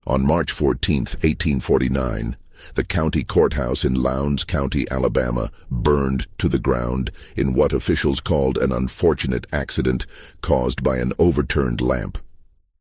On March 14, 1849, the county courthouse in Lowndes County, Alabama, burned to the ground in what officials called an unfortunate accident caused by an overturned lamp.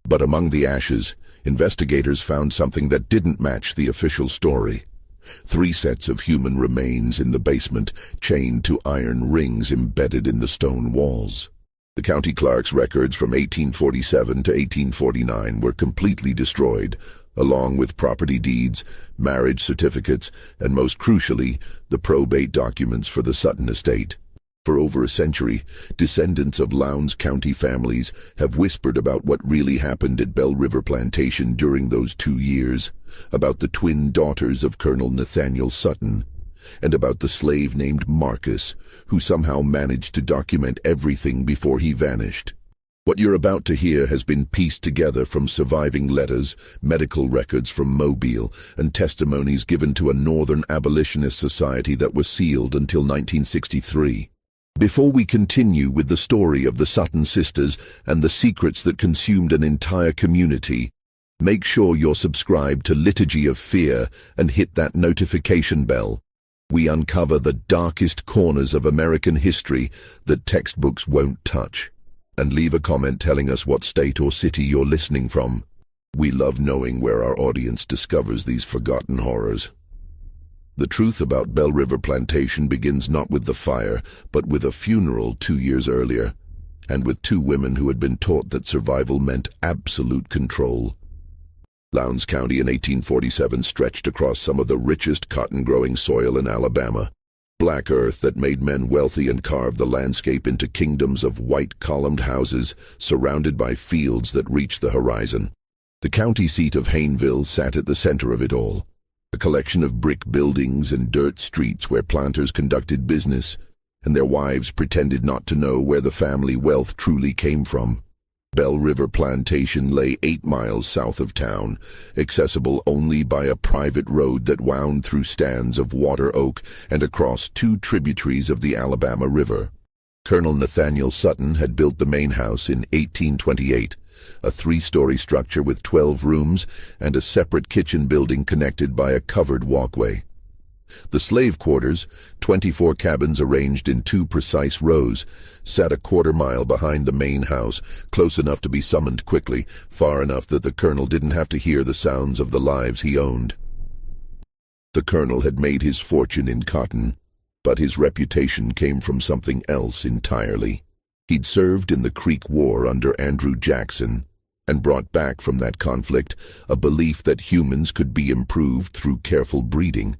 But among the ashes, investigators found something that didn't match the official story. 3 sets of human remains in the basement, chained to iron rings embedded in the stone walls. The county clerk's records from 1847 to 1849 were completely destroyed, along with property deeds, marriage certificates, and most crucially, the probate documents for the Sutton estate. For over a century, descendants of Lowndes County families have whispered about what really happened at Bell River Plantation during those 2 years, about the twin daughters of Colonel Nathaniel Sutton, and about the slave named Marcus, who somehow managed to document everything before he vanished. What you're about to hear has been pieced together from surviving letters, medical records from Mobile, and testimonies given to a Northern abolitionist society that was sealed until 1963. Before we continue with the story of the Sutton sisters and the secrets that consumed an entire community, make sure you're subscribed to Liturgy of Fear and hit that notification bell. We uncover the darkest corners of American history that textbooks won't touch. And leave a comment telling us what state or city you're listening from. We love knowing where our audience discovers these forgotten horrors. The truth about Bell River Plantation begins not with the fire, but with a funeral 2 years earlier, and with 2 women who had been taught that survival meant absolute control. Lowndes County in 1847 stretched across some of the richest cotton-growing soil in Alabama, black earth that made men wealthy and carved the landscape into kingdoms of white columned houses surrounded by fields that reached the horizon. The county seat of Hayneville sat at the center of it all, a collection of brick buildings and dirt streets where planters conducted business, and their wives pretended not to know where the family wealth truly came from. Bell River Plantation lay 8 miles south of town, accessible only by a private road that wound through stands of water oak and across 2 tributaries of the Alabama River. Colonel Nathaniel Sutton had built the main house in 1828, a 3-story structure with 12 rooms and a separate kitchen building connected by a covered walkway. The slave quarters, 24 cabins arranged in 2 precise rows, sat a 1/4 mile behind the main house, close enough to be summoned quickly, far enough that the colonel didn't have to hear the sounds of the lives he owned. The colonel had made his fortune in cotton, but his reputation came from something else entirely. He'd served in the Creek War under Andrew Jackson, and brought back from that conflict a belief that humans could be improved through careful breeding,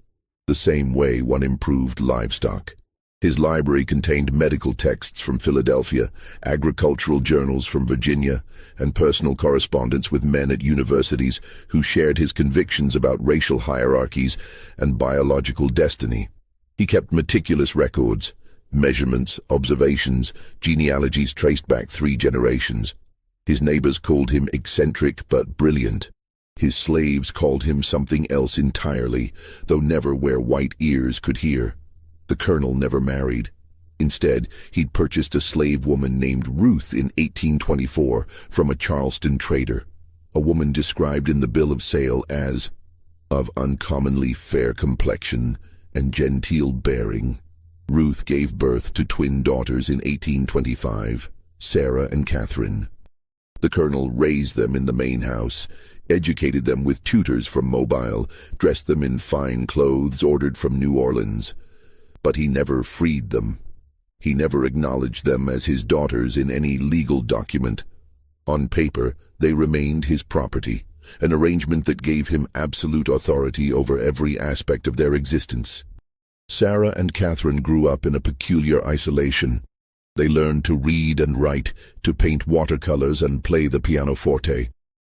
the same way one improved livestock. His library contained medical texts from Philadelphia, agricultural journals from Virginia, and personal correspondence with men at universities who shared his convictions about racial hierarchies and biological destiny. He kept meticulous records, measurements, observations, genealogies traced back 3 generations. His neighbors called him eccentric but brilliant. His slaves called him something else entirely, though never where white ears could hear. The colonel never married. Instead, he'd purchased a slave woman named Ruth in 1824 from a Charleston trader, a woman described in the bill of sale as of uncommonly fair complexion and genteel bearing. Ruth gave birth to twin daughters in 1825, Sarah and Catherine. The colonel raised them in the main house, educated them with tutors from Mobile, dressed them in fine clothes ordered from New Orleans. But he never freed them. He never acknowledged them as his daughters in any legal document. On paper, they remained his property, an arrangement that gave him absolute authority over every aspect of their existence. Sarah and Catherine grew up in a peculiar isolation. They learned to read and write, to paint watercolors and play the pianoforte.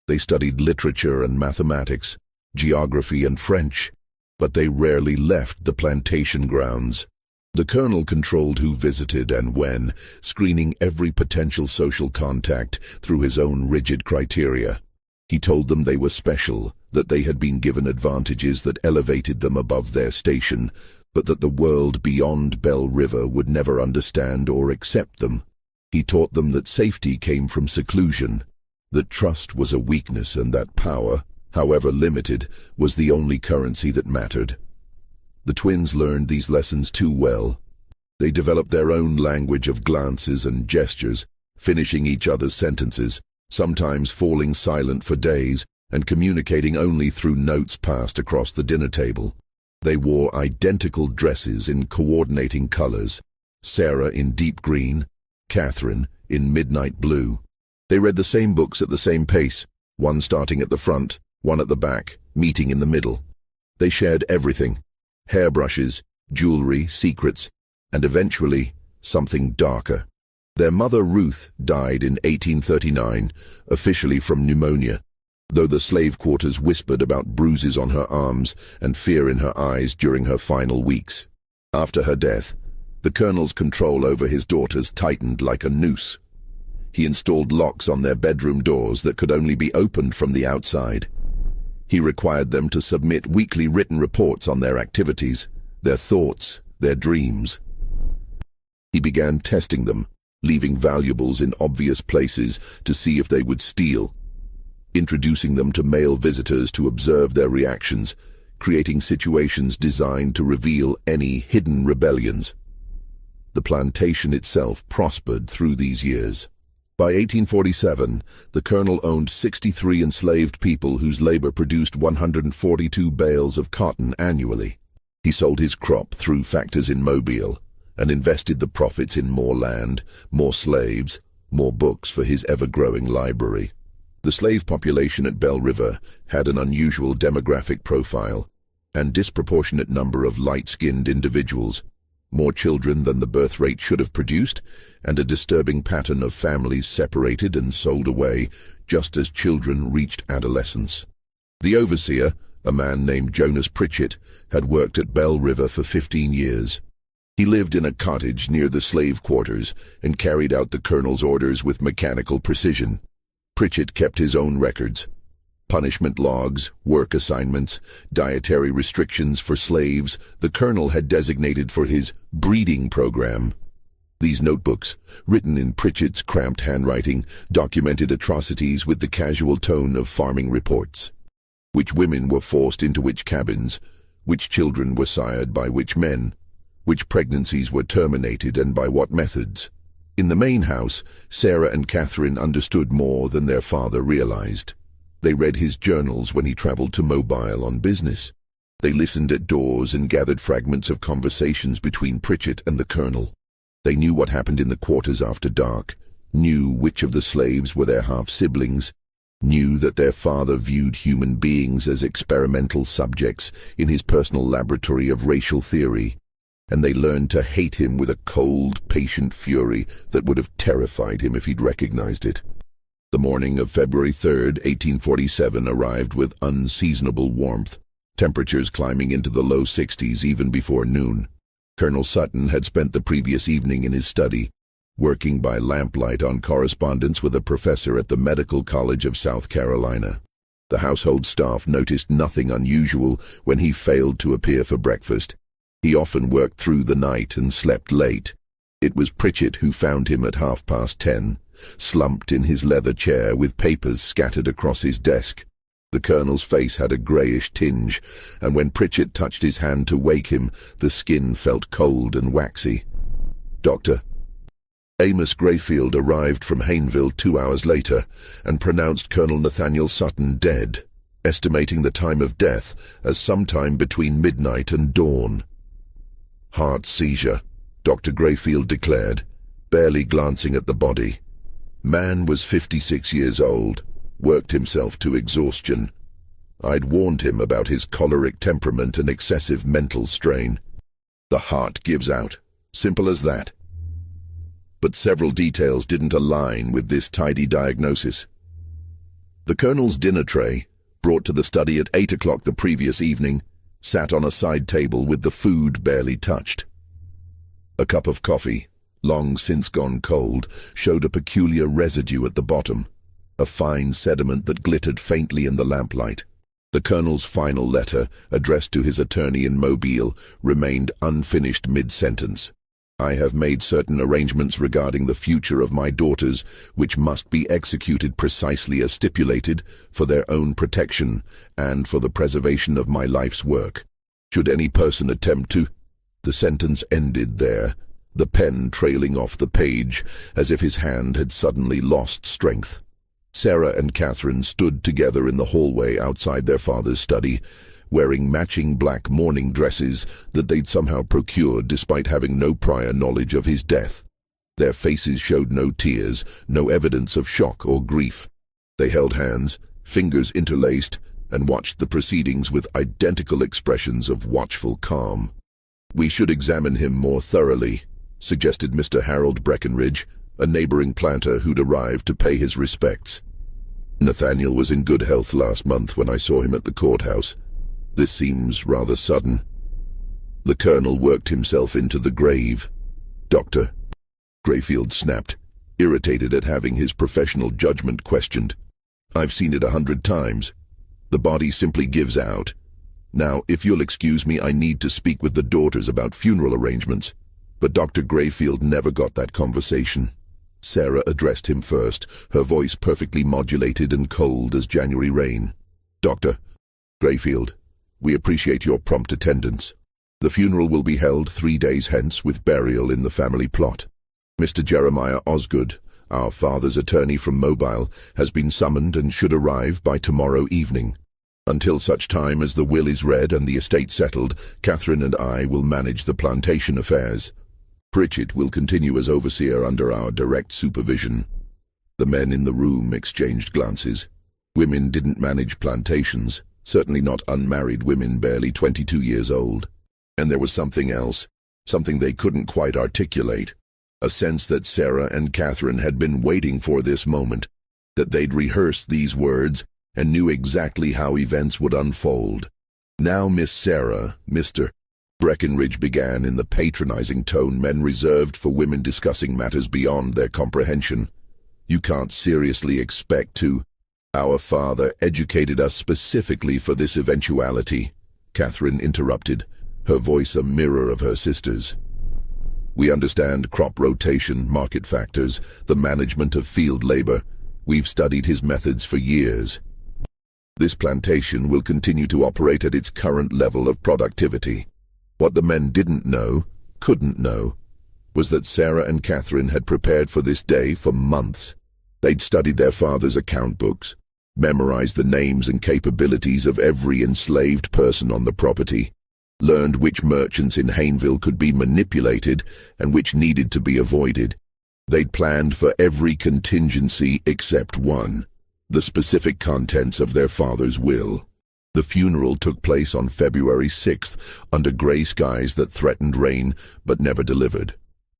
They studied literature and mathematics, geography and French, but they rarely left the plantation grounds. The colonel controlled who visited and when, screening every potential social contact through his own rigid criteria. He told them they were special, that they had been given advantages that elevated them above their station, but that the world beyond Bell River would never understand or accept them. He taught them that safety came from seclusion, that trust was a weakness and that power, however limited, was the only currency that mattered. The twins learned these lessons too well. They developed their own language of glances and gestures, finishing each other's sentences, sometimes falling silent for days, and communicating only through notes passed across the dinner table. They wore identical dresses in coordinating colors, Sarah in deep green, Catherine in midnight blue. They read the same books at the same pace, one starting at the front, one at the back, meeting in the middle. They shared everything: hairbrushes, jewelry, secrets, and eventually, something darker. Their mother Ruth died in 1839, officially from pneumonia, though the slave quarters whispered about bruises on her arms and fear in her eyes during her final weeks. After her death, the colonel's control over his daughters tightened like a noose. He installed locks on their bedroom doors that could only be opened from the outside. He required them to submit weekly written reports on their activities, their thoughts, their dreams. He began testing them, leaving valuables in obvious places to see if they would steal, introducing them to male visitors to observe their reactions, creating situations designed to reveal any hidden rebellions. The plantation itself prospered through these years. By 1847, the colonel owned 63 enslaved people whose labor produced 142 bales of cotton annually. He sold his crop through factors in Mobile and invested the profits in more land, more slaves, more books for his ever-growing library. The slave population at Belle River had an unusual demographic profile and disproportionate number of light-skinned individuals, more children than the birth rate should have produced, and a disturbing pattern of families separated and sold away just as children reached adolescence. The overseer, a man named Jonas Pritchett, had worked at Belle River for 15 years. He lived in a cottage near the slave quarters and carried out the colonel's orders with mechanical precision. Pritchett kept his own records: punishment logs, work assignments, dietary restrictions for slaves the colonel had designated for his breeding program. These notebooks, written in Pritchett's cramped handwriting, documented atrocities with the casual tone of farming reports. Which women were forced into which cabins, which children were sired by which men, which pregnancies were terminated and by what methods. In the main house, Sarah and Catherine understood more than their father realized. They read his journals when he traveled to Mobile on business. They listened at doors and gathered fragments of conversations between Pritchett and the colonel. They knew what happened in the quarters after dark, knew which of the slaves were their half-siblings, knew that their father viewed human beings as experimental subjects in his personal laboratory of racial theory, and they learned to hate him with a cold, patient fury that would have terrified him if he'd recognized it. The morning of February 3rd, 1847 arrived with unseasonable warmth, temperatures climbing into the low 60s even before noon. Colonel Sutton had spent the previous evening in his study, working by lamplight on correspondence with a professor at the Medical College of South Carolina. The household staff noticed nothing unusual when he failed to appear for breakfast. He often worked through the night and slept late. It was Pritchett who found him at 10:30, slumped in his leather chair with papers scattered across his desk. The colonel's face had a greyish tinge, and when Pritchett touched his hand to wake him, the skin felt cold and waxy. "Doctor." Amos Grayfield arrived from Hayneville 2 hours later and pronounced Colonel Nathaniel Sutton dead, estimating the time of death as sometime between midnight and dawn. "Heart seizure," Dr. Grayfield declared, barely glancing at the body. Man was 56 years old, worked himself to exhaustion. I'd warned him about his choleric temperament and excessive mental strain. The heart gives out. Simple as that. But several details didn't align with this tidy diagnosis. The colonel's dinner tray, brought to the study at 8 o'clock the previous evening, sat on a side table with the food barely touched. A cup of coffee, long since gone cold, showed a peculiar residue at the bottom, a fine sediment that glittered faintly in the lamplight. The colonel's final letter, addressed to his attorney in Mobile, remained unfinished mid-sentence. I have made certain arrangements regarding the future of my daughters, which must be executed precisely as stipulated, for their own protection and for the preservation of my life's work. Should any person attempt to—" The sentence ended there, the pen trailing off the page, as if his hand had suddenly lost strength. Sarah and Catherine stood together in the hallway outside their father's study, wearing matching black mourning dresses that they'd somehow procured despite having no prior knowledge of his death. Their faces showed no tears, no evidence of shock or grief. They held hands, fingers interlaced, and watched the proceedings with identical expressions of watchful calm. "We should examine him more thoroughly," suggested Mr. Harold Breckenridge, a neighboring planter who'd arrived to pay his respects. "Nathaniel was in good health last month when I saw him at the courthouse. This seems rather sudden." The colonel worked himself into the grave. "Doctor," Grayfield snapped, irritated at having his professional judgment questioned. "I've seen it 100 times. The body simply gives out. Now, if you'll excuse me, I need to speak with the daughters about funeral arrangements." But Dr. Grayfield never got that conversation. Sarah addressed him first, her voice perfectly modulated and cold as January rain. "Dr. Grayfield, we appreciate your prompt attendance. The funeral will be held 3 days hence with burial in the family plot. Mr. Jeremiah Osgood, our father's attorney from Mobile, has been summoned and should arrive by tomorrow evening. Until such time as the will is read and the estate settled, Catherine and I will manage the plantation affairs. Pritchett will continue as overseer under our direct supervision." The men in the room exchanged glances. Women didn't manage plantations, certainly not unmarried women barely 22 years old. And there was something else, something they couldn't quite articulate, a sense that Sarah and Catherine had been waiting for this moment, that they'd rehearsed these words and knew exactly how events would unfold. "Now, Miss Sarah, Mr. Breckenridge began in the patronizing tone men reserved for women discussing matters beyond their comprehension. "You can't seriously expect to—" "Our father educated us specifically for this eventuality," Catherine interrupted, her voice a mirror of her sister's. "We understand crop rotation, market factors, the management of field labor. We've studied his methods for years. This plantation will continue to operate at its current level of productivity." What the men didn't know, couldn't know, was that Sarah and Catherine had prepared for this day for months. They'd studied their father's account books, memorized the names and capabilities of every enslaved person on the property, learned which merchants in Hayneville could be manipulated and which needed to be avoided. They'd planned for every contingency except one, the specific contents of their father's will. The funeral took place on February 6th, under gray skies that threatened rain but never delivered.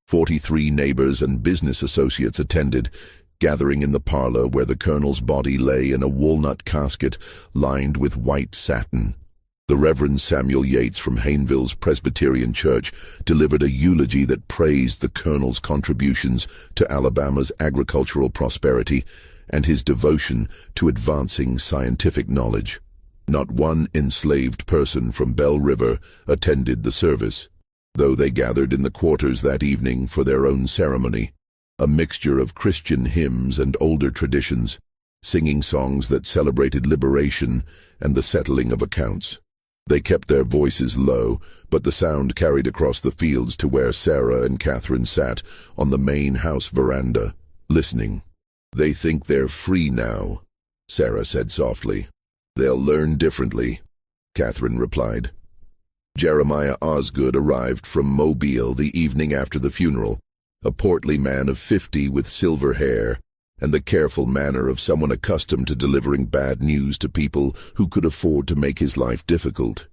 43 neighbors and business associates attended, gathering in the parlor where the colonel's body lay in a walnut casket lined with white satin. The Reverend Samuel Yates from Hayneville's Presbyterian Church delivered a eulogy that praised the colonel's contributions to Alabama's agricultural prosperity and his devotion to advancing scientific knowledge. Not one enslaved person from Bell River attended the service, though they gathered in the quarters that evening for their own ceremony, a mixture of Christian hymns and older traditions, singing songs that celebrated liberation and the settling of accounts. They kept their voices low, but the sound carried across the fields to where Sarah and Catherine sat on the main house veranda, listening. "They think they're free now," Sarah said softly. "They'll learn differently," Catherine replied. Jeremiah Osgood arrived from Mobile the evening after the funeral, a portly man of 50 with silver hair and the careful manner of someone accustomed to delivering bad news to people who could afford to make his life difficult.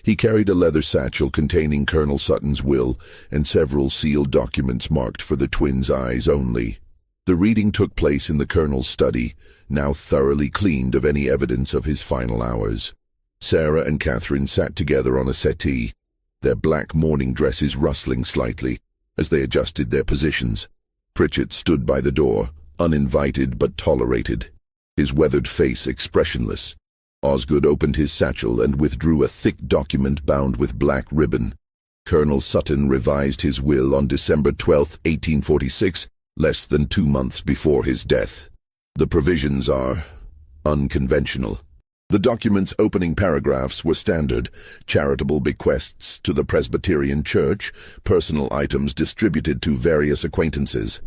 He carried a leather satchel containing Colonel Sutton's will and several sealed documents marked for the twins' eyes only. The reading took place in the colonel's study, now thoroughly cleaned of any evidence of his final hours. Sarah and Catherine sat together on a settee, their black mourning dresses rustling slightly as they adjusted their positions. Pritchett stood by the door, uninvited but tolerated, his weathered face expressionless. Osgood opened his satchel and withdrew a thick document bound with black ribbon. Colonel Sutton revised his will on December 12, 1846, less than 2 months before his death. The provisions are unconventional. The document's opening paragraphs were standard: charitable bequests to the Presbyterian Church, personal items distributed to various acquaintances.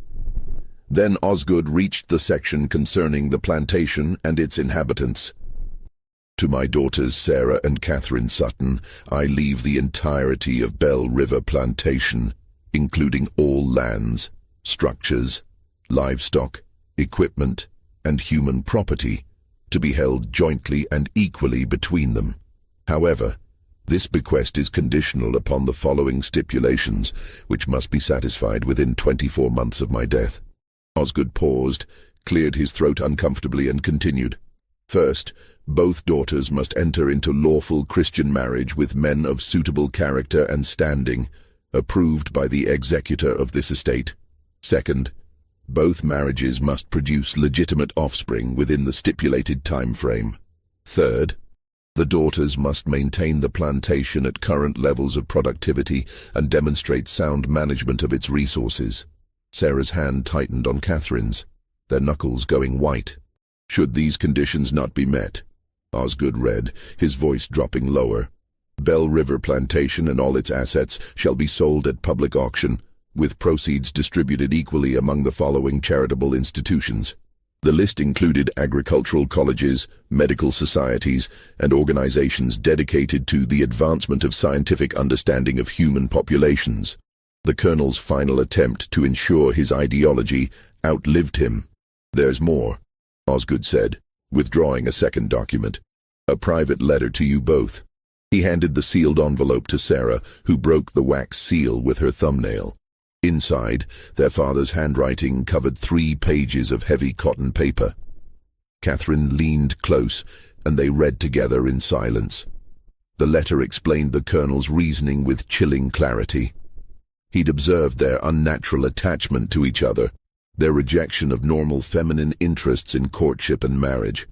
Then Osgood reached the section concerning the plantation and its inhabitants. To my daughters Sarah and Catherine Sutton, I leave the entirety of Bell River Plantation, including all lands, structures, livestock, equipment, and human property, to be held jointly and equally between them. However, this bequest is conditional upon the following stipulations, which must be satisfied within 24 months of my death. Osgood paused, cleared his throat uncomfortably, and continued. First, both daughters must enter into lawful Christian marriage with men of suitable character and standing, approved by the executor of this estate. Second, both marriages must produce legitimate offspring within the stipulated time frame. Third, the daughters must maintain the plantation at current levels of productivity and demonstrate sound management of its resources. Sarah's hand tightened on Catherine's, their knuckles going white. Should these conditions not be met, Osgood read, his voice dropping lower, Bell River Plantation and all its assets shall be sold at public auction, with proceeds distributed equally among the following charitable institutions. The list included agricultural colleges, medical societies, and organizations dedicated to the advancement of scientific understanding of human populations. The Colonel's final attempt to ensure his ideology outlived him. There's more, Osgood said, withdrawing a second document. A private letter to you both. He handed the sealed envelope to Sarah, who broke the wax seal with her thumbnail. Inside, their father's handwriting covered 3 pages of heavy cotton paper. Catherine leaned close, and they read together in silence. The letter explained the Colonel's reasoning with chilling clarity. He'd observed their unnatural attachment to each other, their rejection of normal feminine interests in courtship and marriage.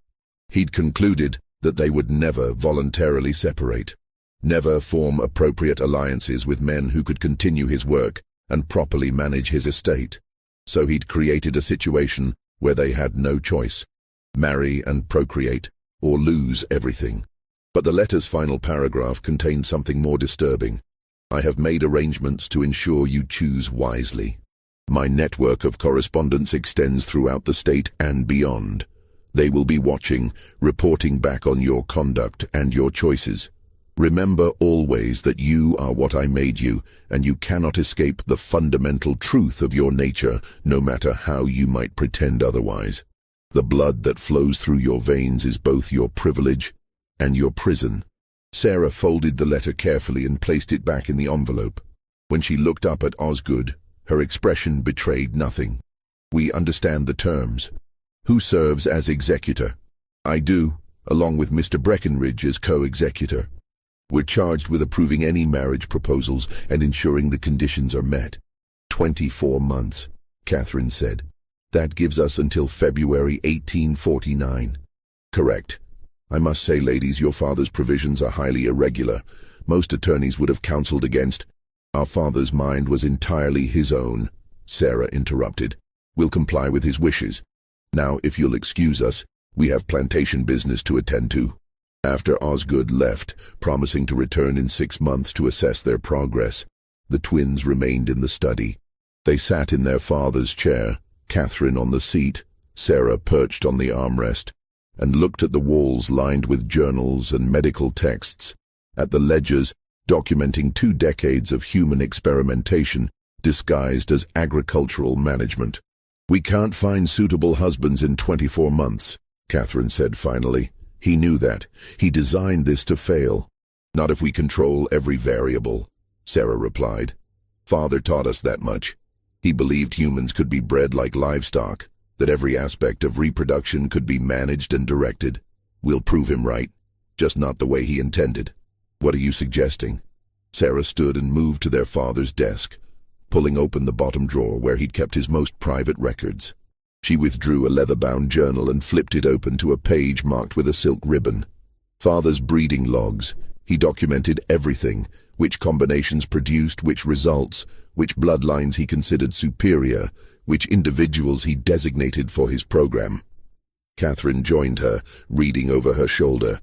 He'd concluded that they would never voluntarily separate, never form appropriate alliances with men who could continue his work and properly manage his estate. So he'd created a situation where they had no choice: marry and procreate, or lose everything. But the letter's final paragraph contained something more disturbing. I have made arrangements to ensure you choose wisely. My network of correspondence extends throughout the state and beyond. They will be watching, reporting back on your conduct and your choices. Remember always that you are what I made you, and you cannot escape the fundamental truth of your nature, no matter how you might pretend otherwise. The blood that flows through your veins is both your privilege and your prison. Sarah folded the letter carefully and placed it back in the envelope. When she looked up at Osgood, her expression betrayed nothing. We understand the terms. Who serves as executor? I do, along with Mr. Breckenridge as co-executor. We're charged with approving any marriage proposals and ensuring the conditions are met. 24 months, Catherine said. That gives us until February 1849. Correct. I must say, ladies, your father's provisions are highly irregular. Most attorneys would have counseled against. Our father's mind was entirely his own, Sarah interrupted. We'll comply with his wishes. Now, if you'll excuse us, we have plantation business to attend to. After Osgood left, promising to return in 6 months to assess their progress, the twins remained in the study. They sat in their father's chair, Catherine on the seat, Sarah perched on the armrest, and looked at the walls lined with journals and medical texts, at the ledgers documenting 2 decades of human experimentation disguised as agricultural management. We can't find suitable husbands in 24 months, Catherine said finally. He knew that. He designed this to fail. Not if we control every variable, Sarah replied. Father taught us that much. He believed humans could be bred like livestock, that every aspect of reproduction could be managed and directed. We'll prove him right, just not the way he intended. What are you suggesting? Sarah stood and moved to their father's desk, pulling open the bottom drawer where he'd kept his most private records. She withdrew a leather-bound journal and flipped it open to a page marked with a silk ribbon. Father's breeding logs, He documented everything, which combinations produced which results, which bloodlines he considered superior, which individuals he designated for his program. Catherine joined her, reading over her shoulder.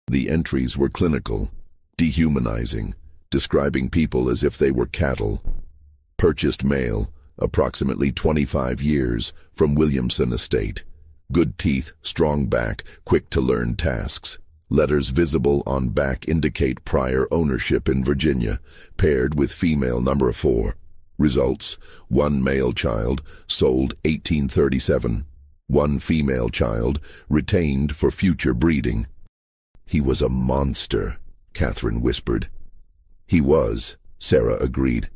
The entries were clinical, dehumanizing, describing people as if they were cattle. Purchased male, approximately 25 years, from Williamson Estate. Good teeth, strong back, quick to learn tasks. Letters visible on back indicate prior ownership in Virginia, paired with female number 4. Results: 1 male child, sold 1837. 1 female child, retained for future breeding. He was a monster, Catherine whispered. He was, Sarah agreed.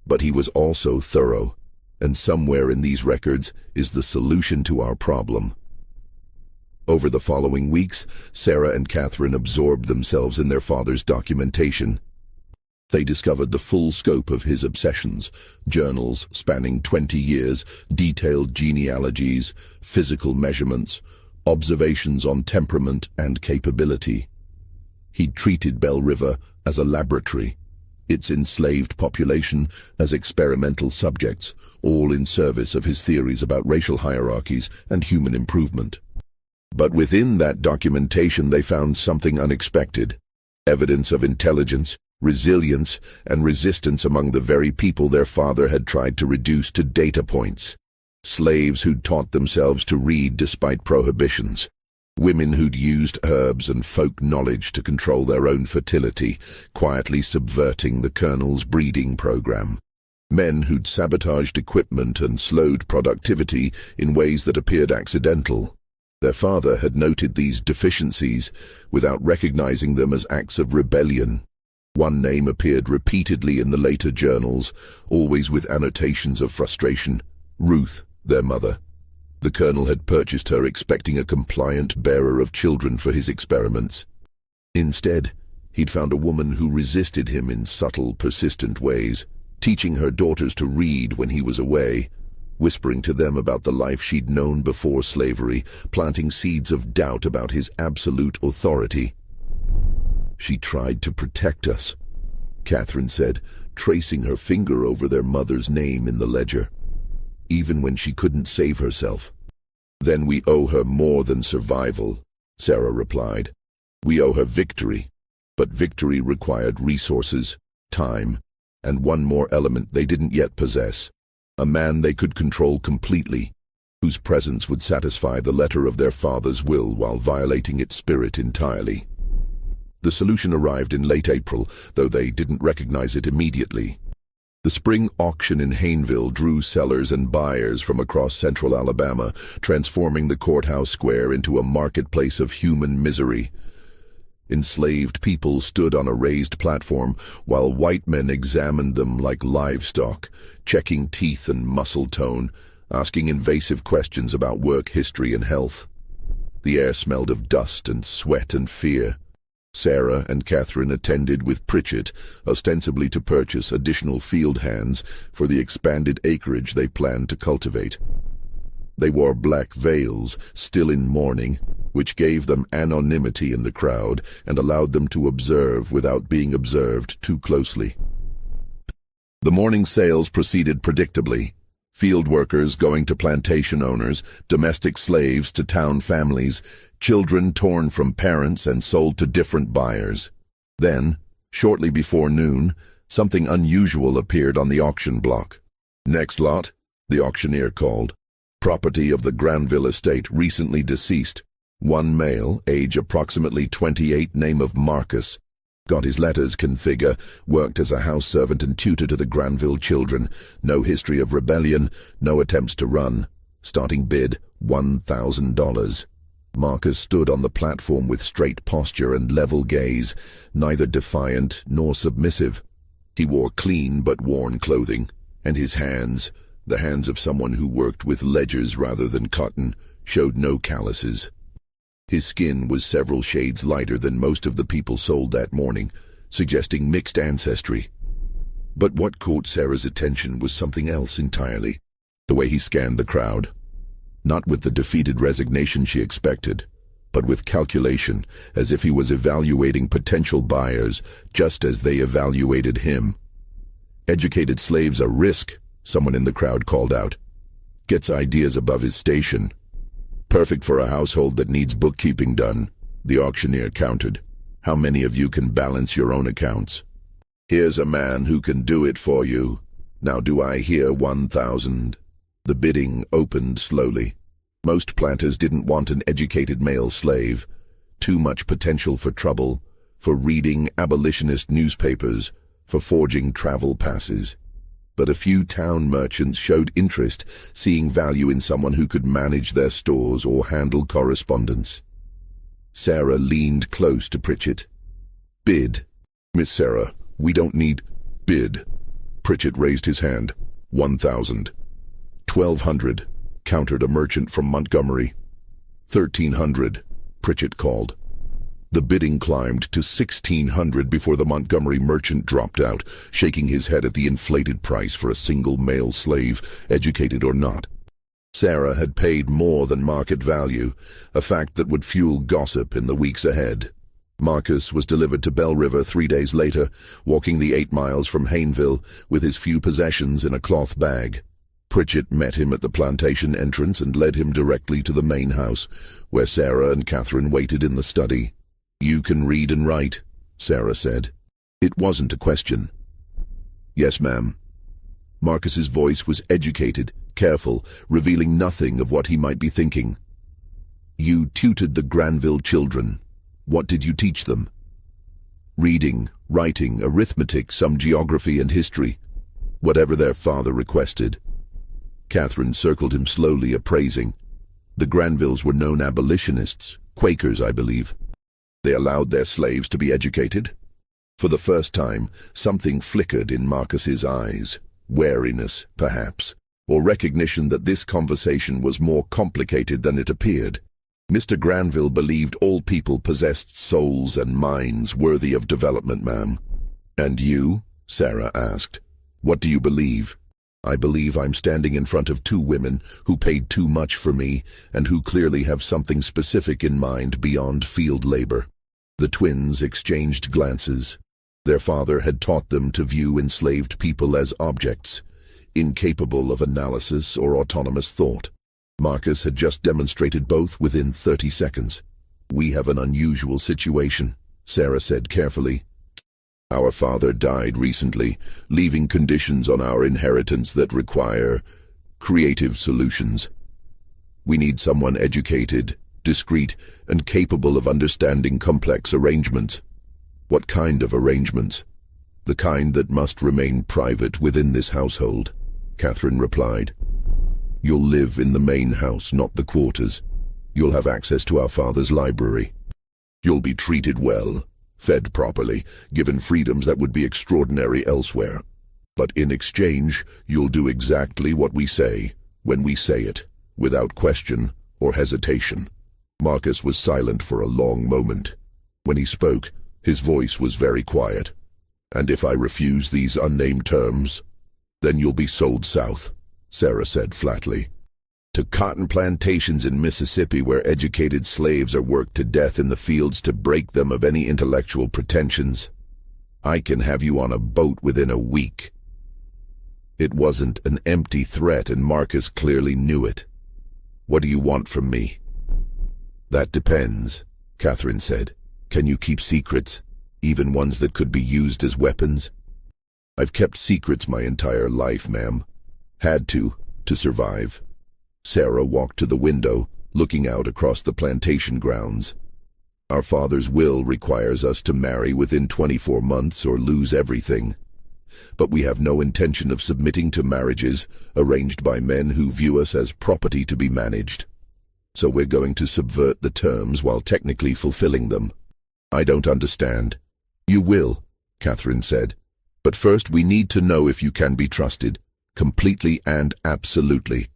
But he was also thorough, and somewhere in these records is the solution to our problem. Over the following weeks, Sarah and Catherine absorbed themselves in their father's documentation. They discovered the full scope of his obsessions: journals spanning 20 years, detailed genealogies, physical measurements, observations on temperament and capability. He treated Bell River as a laboratory, its enslaved population as experimental subjects, all in service of his theories about racial hierarchies and human improvement. But within that documentation they found something unexpected: evidence of intelligence, resilience, and resistance among the very people their father had tried to reduce to data points. Slaves who'd taught themselves to read despite prohibitions. Women who'd used herbs and folk knowledge to control their own fertility, quietly subverting the Colonel's breeding program. Men who'd sabotaged equipment and slowed productivity in ways that appeared accidental. Their father had noted these deficiencies without recognizing them as acts of rebellion. One name appeared repeatedly in the later journals, always with annotations of frustration: Ruth, their mother. The Colonel had purchased her expecting a compliant bearer of children for his experiments. Instead, he'd found a woman who resisted him in subtle, persistent ways, teaching her daughters to read when he was away, whispering to them about the life she'd known before slavery, planting seeds of doubt about his absolute authority. "She tried to protect us," Catherine said, tracing her finger over their mother's name in the ledger. "Even when she couldn't save herself." "Then we owe her more than survival," Sarah replied. "We owe her victory." But victory required resources, time, and one more element they didn't yet possess: a man they could control completely, whose presence would satisfy the letter of their father's will while violating its spirit entirely. The solution arrived in late April, though they didn't recognize it immediately. The spring auction in Hayneville drew sellers and buyers from across central Alabama, transforming the courthouse square into a marketplace of human misery. Enslaved people stood on a raised platform, while white men examined them like livestock, checking teeth and muscle tone, asking invasive questions about work history and health. The air smelled of dust and sweat and fear. Sarah and Catherine attended with Pritchett, ostensibly to purchase additional field hands for the expanded acreage they planned to cultivate. They wore black veils, still in mourning, which gave them anonymity in the crowd and allowed them to observe without being observed too closely. The morning sales proceeded predictably. Field workers going to plantation owners, domestic slaves to town families, children torn from parents and sold to different buyers. Then, shortly before noon, something unusual appeared on the auction block. "Next lot," the auctioneer called. "Property of the Granville estate, recently deceased. One male, age approximately 28, name of Marcus. Got his letters, can figure, worked as a house servant and tutor to the Granville children. No history of rebellion, no attempts to run. Starting bid, $1,000. Marcus stood on the platform with straight posture and level gaze, neither defiant nor submissive. He wore clean but worn clothing, and his hands, the hands of someone who worked with ledgers rather than cotton, showed no calluses. His skin was several shades lighter than most of the people sold that morning, suggesting mixed ancestry. But what caught Sarah's attention was something else entirely: the way he scanned the crowd. Not with the defeated resignation she expected, but with calculation, as if he was evaluating potential buyers just as they evaluated him. "Educated slaves are risk," someone in the crowd called out. "Gets ideas above his station. Perfect for a household that needs bookkeeping done," the auctioneer countered. "How many of you can balance your own accounts? Here's a man who can do it for you. Now do I hear 1,000? The bidding opened slowly. Most planters didn't want an educated male slave. Too much potential for trouble, for reading abolitionist newspapers, for forging travel passes. But a few town merchants showed interest, seeing value in someone who could manage their stores or handle correspondence. Sarah leaned close to Pritchett. "Bid." "Miss Sarah, we don't need—" "Bid." Pritchett raised his hand. 1,000. 1,200, countered a merchant from Montgomery. 1,300, Pritchett called. The bidding climbed to 1,600 before the Montgomery merchant dropped out, shaking his head at the inflated price for a single male slave, educated or not. Sarah had paid more than market value, a fact that would fuel gossip in the weeks ahead. Marcus was delivered to Bell River 3 days later, walking the 8 miles from Hayneville with his few possessions in a cloth bag. Pritchett met him at the plantation entrance and led him directly to the main house, where Sarah and Catherine waited in the study. "You can read and write," Sarah said. It wasn't a question. "Yes, ma'am." Marcus's voice was educated, careful, revealing nothing of what he might be thinking. "You tutored the Granville children. What did you teach them?" "Reading, writing, arithmetic, some geography and history. Whatever their father requested." Catherine circled him slowly, appraising. "The Granvilles were known abolitionists, Quakers, I believe. They allowed their slaves to be educated?" For the first time, something flickered in Marcus's eyes. Wariness, perhaps, or recognition that this conversation was more complicated than it appeared. "Mr. Granville believed all people possessed souls and minds worthy of development, ma'am." "And you?" Sarah asked. "What do you believe?" "I believe I'm standing in front of 2 women who paid too much for me and who clearly have something specific in mind beyond field labor." The twins exchanged glances. Their father had taught them to view enslaved people as objects, incapable of analysis or autonomous thought. Marcus had just demonstrated both within 30 seconds. "We have an unusual situation," Sarah said carefully. "Our father died recently, leaving conditions on our inheritance that require creative solutions. We need someone educated, discreet, and capable of understanding complex arrangements." "What kind of arrangements?" "The kind that must remain private within this household," Catherine replied. "You'll live in the main house, not the quarters. You'll have access to our father's library. You'll be treated well, fed properly, given freedoms that would be extraordinary elsewhere. But in exchange, you'll do exactly what we say, when we say it, without question or hesitation." Marcus was silent for a long moment. When he spoke, his voice was very quiet. "And if I refuse these unnamed terms, then you'll be sold south," Sarah said flatly. "To cotton plantations in Mississippi where educated slaves are worked to death in the fields to break them of any intellectual pretensions. I can have you on a boat within a week." It wasn't an empty threat, and Marcus clearly knew it. "What do you want from me?" "That depends," Catherine said. "Can you keep secrets, even ones that could be used as weapons?" "I've kept secrets my entire life, ma'am. Had to survive." Sarah walked to the window, looking out across the plantation grounds. "Our father's will requires us to marry within 24 months or lose everything. But we have no intention of submitting to marriages arranged by men who view us as property to be managed. So we're going to subvert the terms while technically fulfilling them." "I don't understand." "You will," Catherine said. "But first we need to know if you can be trusted, completely and absolutely."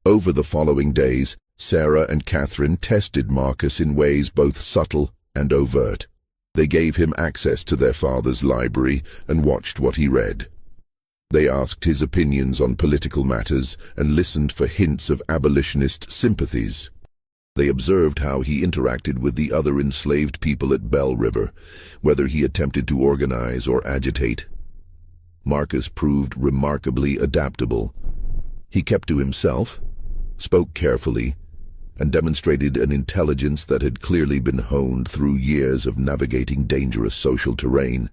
Over the following days, Sarah and Catherine tested Marcus in ways both subtle and overt. They gave him access to their father's library and watched what he read. They asked his opinions on political matters and listened for hints of abolitionist sympathies. They observed how he interacted with the other enslaved people at Bell River, whether he attempted to organize or agitate. Marcus proved remarkably adaptable. He kept to himself, spoke carefully, and demonstrated an intelligence that had clearly been honed through years of navigating dangerous social terrain.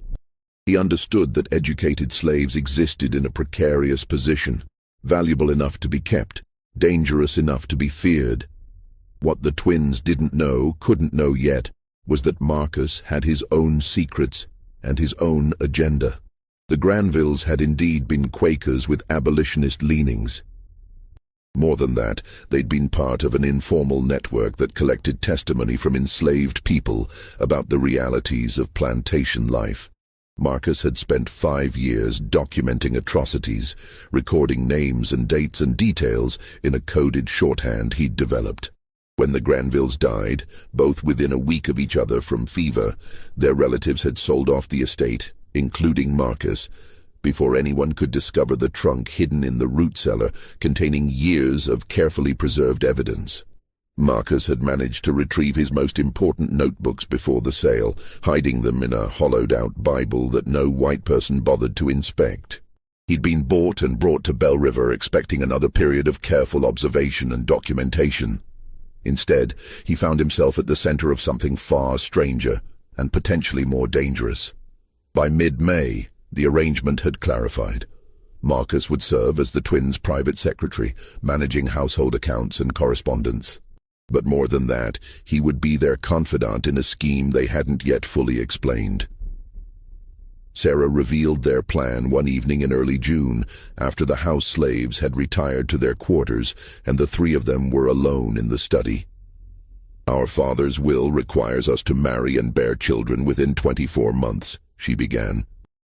He understood that educated slaves existed in a precarious position, valuable enough to be kept, dangerous enough to be feared. What the twins couldn't know yet, was that Marcus had his own secrets and his own agenda. The Granvilles had indeed been Quakers with abolitionist leanings. More than that, they'd been part of an informal network that collected testimony from enslaved people about the realities of plantation life. Marcus had spent 5 years documenting atrocities, recording names and dates and details in a coded shorthand he'd developed. When the Granvilles died, both within a week of each other from fever, their relatives had sold off the estate, including Marcus, before anyone could discover the trunk hidden in the root cellar containing years of carefully preserved evidence. Marcus had managed to retrieve his most important notebooks before the sale, hiding them in a hollowed-out Bible that no white person bothered to inspect. He'd been bought and brought to Bell River expecting another period of careful observation and documentation. Instead, he found himself at the center of something far stranger and potentially more dangerous. By mid-May, the arrangement had clarified. Marcus would serve as the twins' private secretary, managing household accounts and correspondence. But more than that, he would be their confidant in a scheme they hadn't yet fully explained. Sarah revealed their plan one evening in early June, after the house slaves had retired to their quarters and the 3 of them were alone in the study. "Our father's will requires us to marry and bear children within 24 months, she began.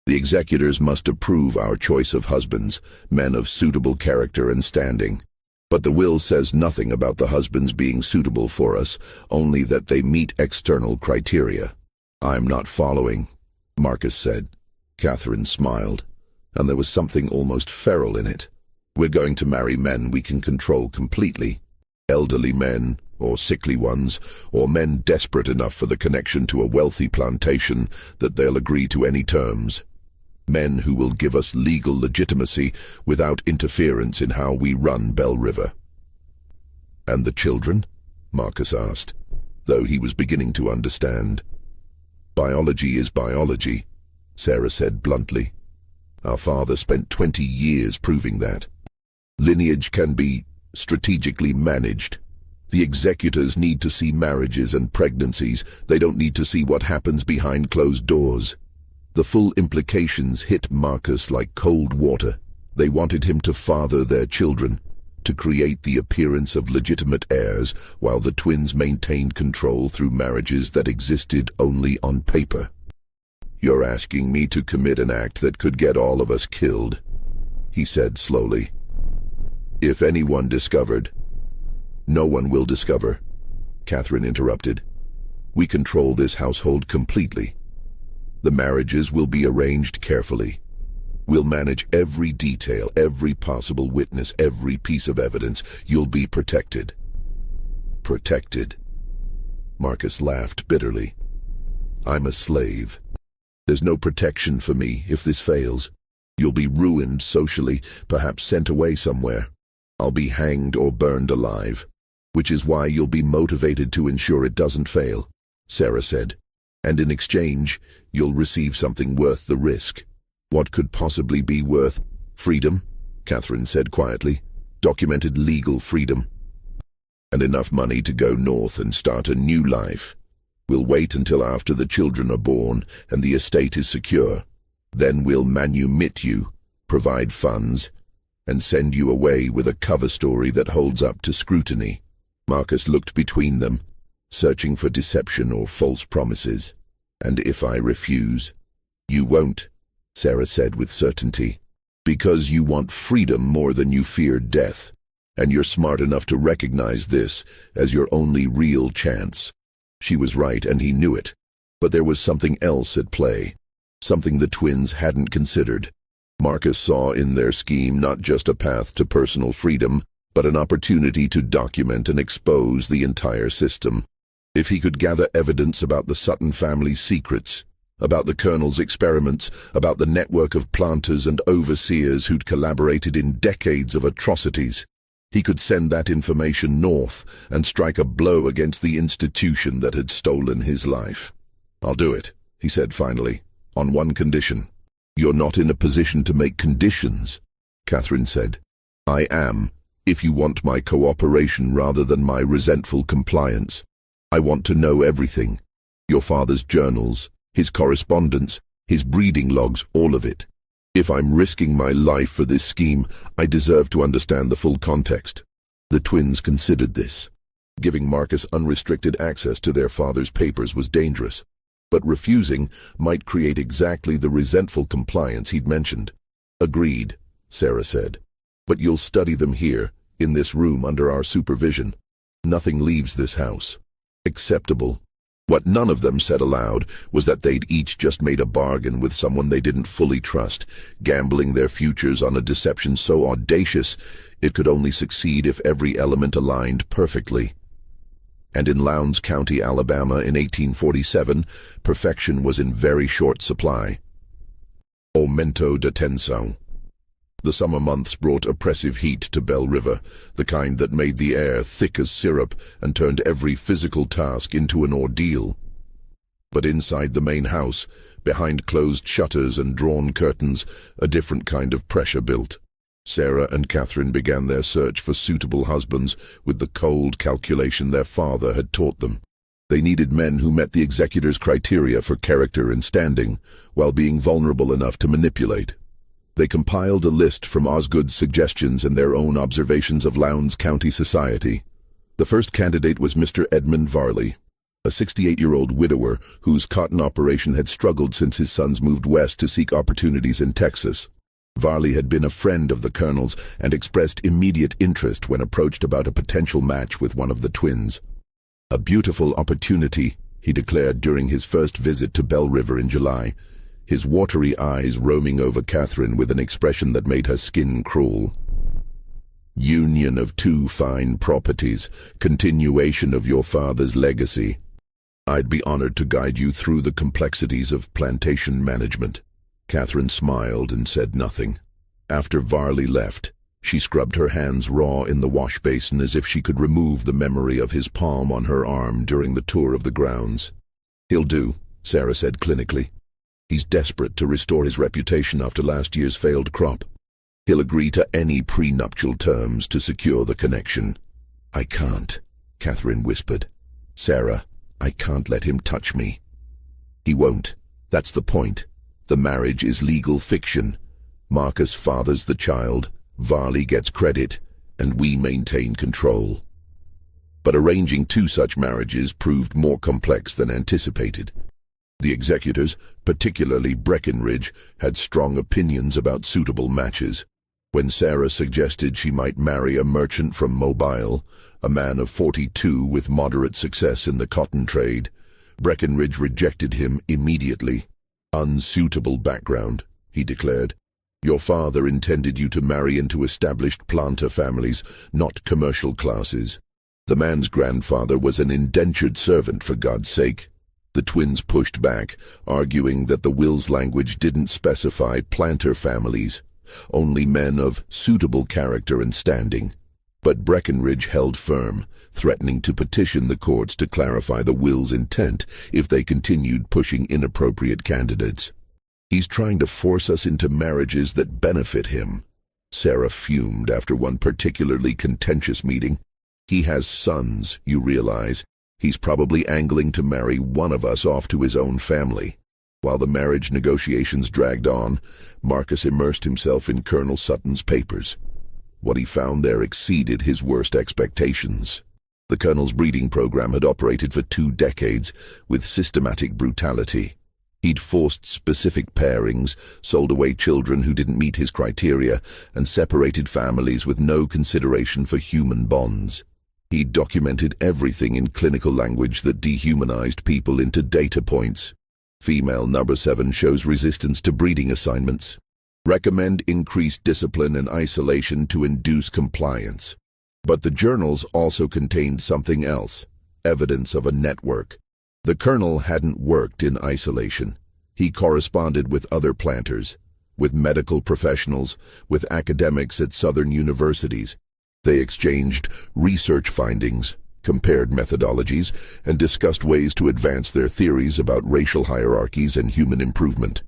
"The executors must approve our choice of husbands, men of suitable character and standing. But the will says nothing about the husbands being suitable for us, only that they meet external criteria." "I'm not following," Marcus said. Catherine smiled, and there was something almost feral in it. "We're going to marry men we can control completely. Elderly men, or sickly ones, or men desperate enough for the connection to a wealthy plantation that they'll agree to any terms. Men who will give us legal legitimacy without interference in how we run Bell River." "And the children?" Marcus asked, though he was beginning to understand. "Biology is biology," Sarah said bluntly. "Our father spent 20 years proving that. Lineage can be strategically managed. The executors need to see marriages and pregnancies. They don't need to see what happens behind closed doors." The full implications hit Marcus like cold water. They wanted him to father their children, to create the appearance of legitimate heirs, while the twins maintained control through marriages that existed only on paper. "You're asking me to commit an act that could get all of us killed," he said slowly. "If anyone discovered—" "No one will discover," Catherine interrupted. "We control this household completely. The marriages will be arranged carefully. We'll manage every detail, every possible witness, every piece of evidence. You'll be protected." "Protected?" Marcus laughed bitterly. "I'm a slave. There's no protection for me if this fails. You'll be ruined socially, perhaps sent away somewhere. I'll be hanged or burned alive, which is why you'll be motivated to ensure it doesn't fail," Sarah said. "And in exchange, you'll receive something worth the risk." "What could possibly be worth—" "Freedom," Catherine said quietly. "Documented legal freedom. And enough money to go north and start a new life. We'll wait until after the children are born and the estate is secure. Then we'll manumit you, provide funds, and send you away with a cover story that holds up to scrutiny." Marcus looked between them, searching for deception or false promises. "And if I refuse?" "You won't," Sarah said with certainty. "Because you want freedom more than you fear death, and you're smart enough to recognize this as your only real chance." She was right, and he knew it. But there was something else at play, something the twins hadn't considered. Marcus saw in their scheme not just a path to personal freedom, but an opportunity to document and expose the entire system. If he could gather evidence about the Sutton family's secrets, about the Colonel's experiments, about the network of planters and overseers who'd collaborated in decades of atrocities, he could send that information north and strike a blow against the institution that had stolen his life. "I'll do it," he said finally, "on one condition." "You're not in a position to make conditions," Catherine said. "I am, if you want my cooperation rather than my resentful compliance. I want to know everything. Your father's journals, his correspondence, his breeding logs, all of it. If I'm risking my life for this scheme, I deserve to understand the full context." The twins considered this. Giving Marcus unrestricted access to their father's papers was dangerous, but refusing might create exactly the resentful compliance he'd mentioned. "Agreed," Sarah said. "But you'll study them here, in this room under our supervision. Nothing leaves this house." Acceptable. What none of them said aloud was that they'd each just made a bargain with someone they didn't fully trust, gambling their futures on a deception so audacious it could only succeed if every element aligned perfectly. And in Lowndes County, Alabama in 1847, perfection was in very short supply. Aumento de tensión. The summer months brought oppressive heat to Bell River, the kind that made the air thick as syrup and turned every physical task into an ordeal. But inside the main house, behind closed shutters and drawn curtains, a different kind of pressure built. Sarah and Catherine began their search for suitable husbands with the cold calculation their father had taught them. They needed men who met the executor's criteria for character and standing, while being vulnerable enough to manipulate. They compiled a list from Osgood's suggestions and their own observations of Lowndes County society. The first candidate was Mr. Edmund Varley, a 68-year-old widower whose cotton operation had struggled since his sons moved west to seek opportunities in Texas. Varley had been a friend of the Colonel's and expressed immediate interest when approached about a potential match with one of the twins. "A beautiful opportunity," he declared during his first visit to Bell River in July, his watery eyes roaming over Catherine with an expression that made her skin crawl. "Union of two fine properties, continuation of your father's legacy. I'd be honored to guide you through the complexities of plantation management." Catherine smiled and said nothing. After Varley left, she scrubbed her hands raw in the wash basin as if she could remove the memory of his palm on her arm during the tour of the grounds. "He'll do," Sarah said clinically. "He's desperate to restore his reputation after last year's failed crop. He'll agree to any prenuptial terms to secure the connection." "I can't," Catherine whispered. "Sarah, I can't let him touch me." "He won't. That's the point. The marriage is legal fiction. Marcus fathers the child, Varley gets credit, and we maintain control." But arranging two such marriages proved more complex than anticipated. The executors, particularly Breckinridge, had strong opinions about suitable matches. When Sarah suggested she might marry a merchant from Mobile, a man of 42 with moderate success in the cotton trade, Breckinridge rejected him immediately. "Unsuitable background," he declared. "Your father intended you to marry into established planter families, not commercial classes. The man's grandfather was an indentured servant, for God's sake." The twins pushed back, arguing that the will's language didn't specify planter families, only men of suitable character and standing. But Breckinridge held firm, threatening to petition the courts to clarify the will's intent if they continued pushing inappropriate candidates. "He's trying to force us into marriages that benefit him," Sarah fumed after one particularly contentious meeting. "He has sons, you realize. He's probably angling to marry one of us off to his own family." While the marriage negotiations dragged on, Marcus immersed himself in Colonel Sutton's papers. What he found there exceeded his worst expectations. The Colonel's breeding program had operated for 2 decades with systematic brutality. He'd forced specific pairings, sold away children who didn't meet his criteria, and separated families with no consideration for human bonds. He documented everything in clinical language that dehumanized people into data points. Female number 7 shows resistance to breeding assignments. Recommend increased discipline and isolation to induce compliance. But the journals also contained something else, evidence of a network. The colonel hadn't worked in isolation. He corresponded with other planters, with medical professionals, with academics at southern universities. They exchanged research findings, compared methodologies, and discussed ways to advance their theories about racial hierarchies and human improvement.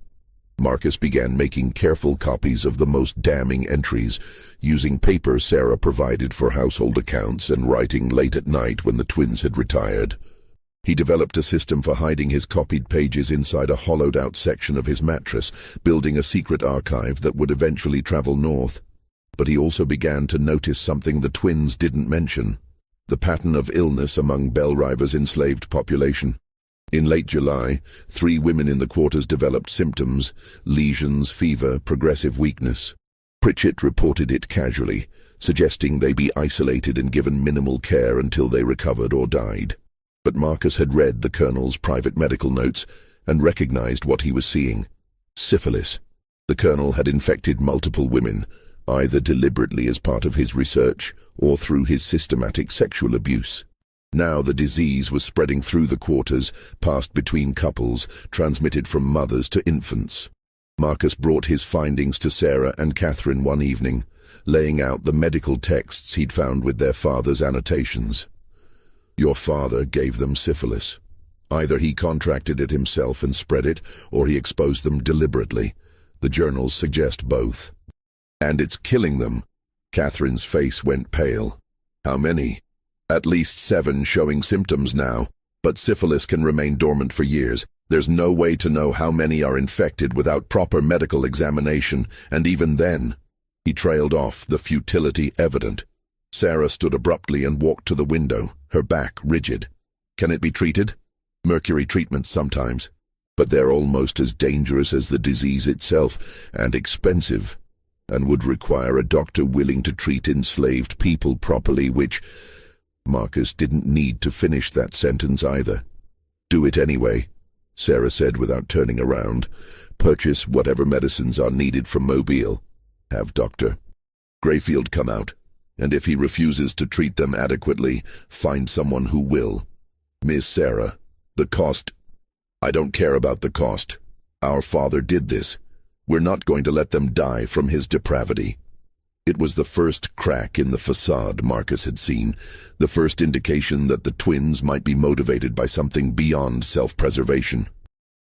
Marcus began making careful copies of the most damning entries, using paper Sarah provided for household accounts and writing late at night when the twins had retired. He developed a system for hiding his copied pages inside a hollowed-out section of his mattress, building a secret archive that would eventually travel north. But he also began to notice something the twins didn't mention: the pattern of illness among Belle River's enslaved population. In late July, 3 women in the quarters developed symptoms: lesions, fever, progressive weakness. Pritchett reported it casually, suggesting they be isolated and given minimal care until they recovered or died. But Marcus had read the colonel's private medical notes and recognized what he was seeing: syphilis. The colonel had infected multiple women, either deliberately as part of his research or through his systematic sexual abuse. Now the disease was spreading through the quarters, passed between couples, transmitted from mothers to infants. Marcus brought his findings to Sarah and Catherine one evening, laying out the medical texts he'd found with their father's annotations. Your father gave them syphilis. Either he contracted it himself and spread it, or he exposed them deliberately. The journals suggest both. And it's killing them. Catherine's face went pale. How many? At least 7 showing symptoms now, but syphilis can remain dormant for years. There's no way to know how many are infected without proper medical examination, and even then. He trailed off, the futility evident. Sarah stood abruptly and walked to the window, her back rigid. Can it be treated? Mercury treatments sometimes, but they're almost as dangerous as the disease itself, and expensive, and would require a doctor willing to treat enslaved people properly, which... Marcus didn't need to finish that sentence either. Do it anyway, Sarah said without turning around. Purchase whatever medicines are needed from Mobile. Have Dr. Grayfield come out, and if he refuses to treat them adequately, find someone who will. Miss Sarah, the cost... I don't care about the cost. Our father did this. We're not going to let them die from his depravity. It was the first crack in the facade Marcus had seen, the first indication that the twins might be motivated by something beyond self-preservation.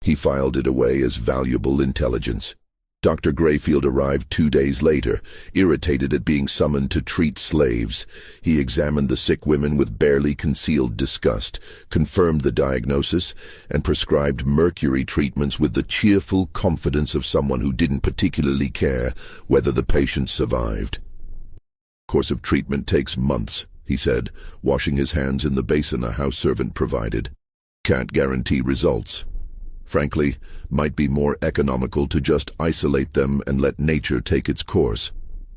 He filed it away as valuable intelligence. Dr. Grayfield arrived 2 days later, irritated at being summoned to treat slaves. He examined the sick women with barely concealed disgust, confirmed the diagnosis, and prescribed mercury treatments with the cheerful confidence of someone who didn't particularly care whether the patient survived. Course of treatment takes months, he said, washing his hands in the basin a house servant provided. Can't guarantee results. Frankly, might be more economical to just isolate them and let nature take its course.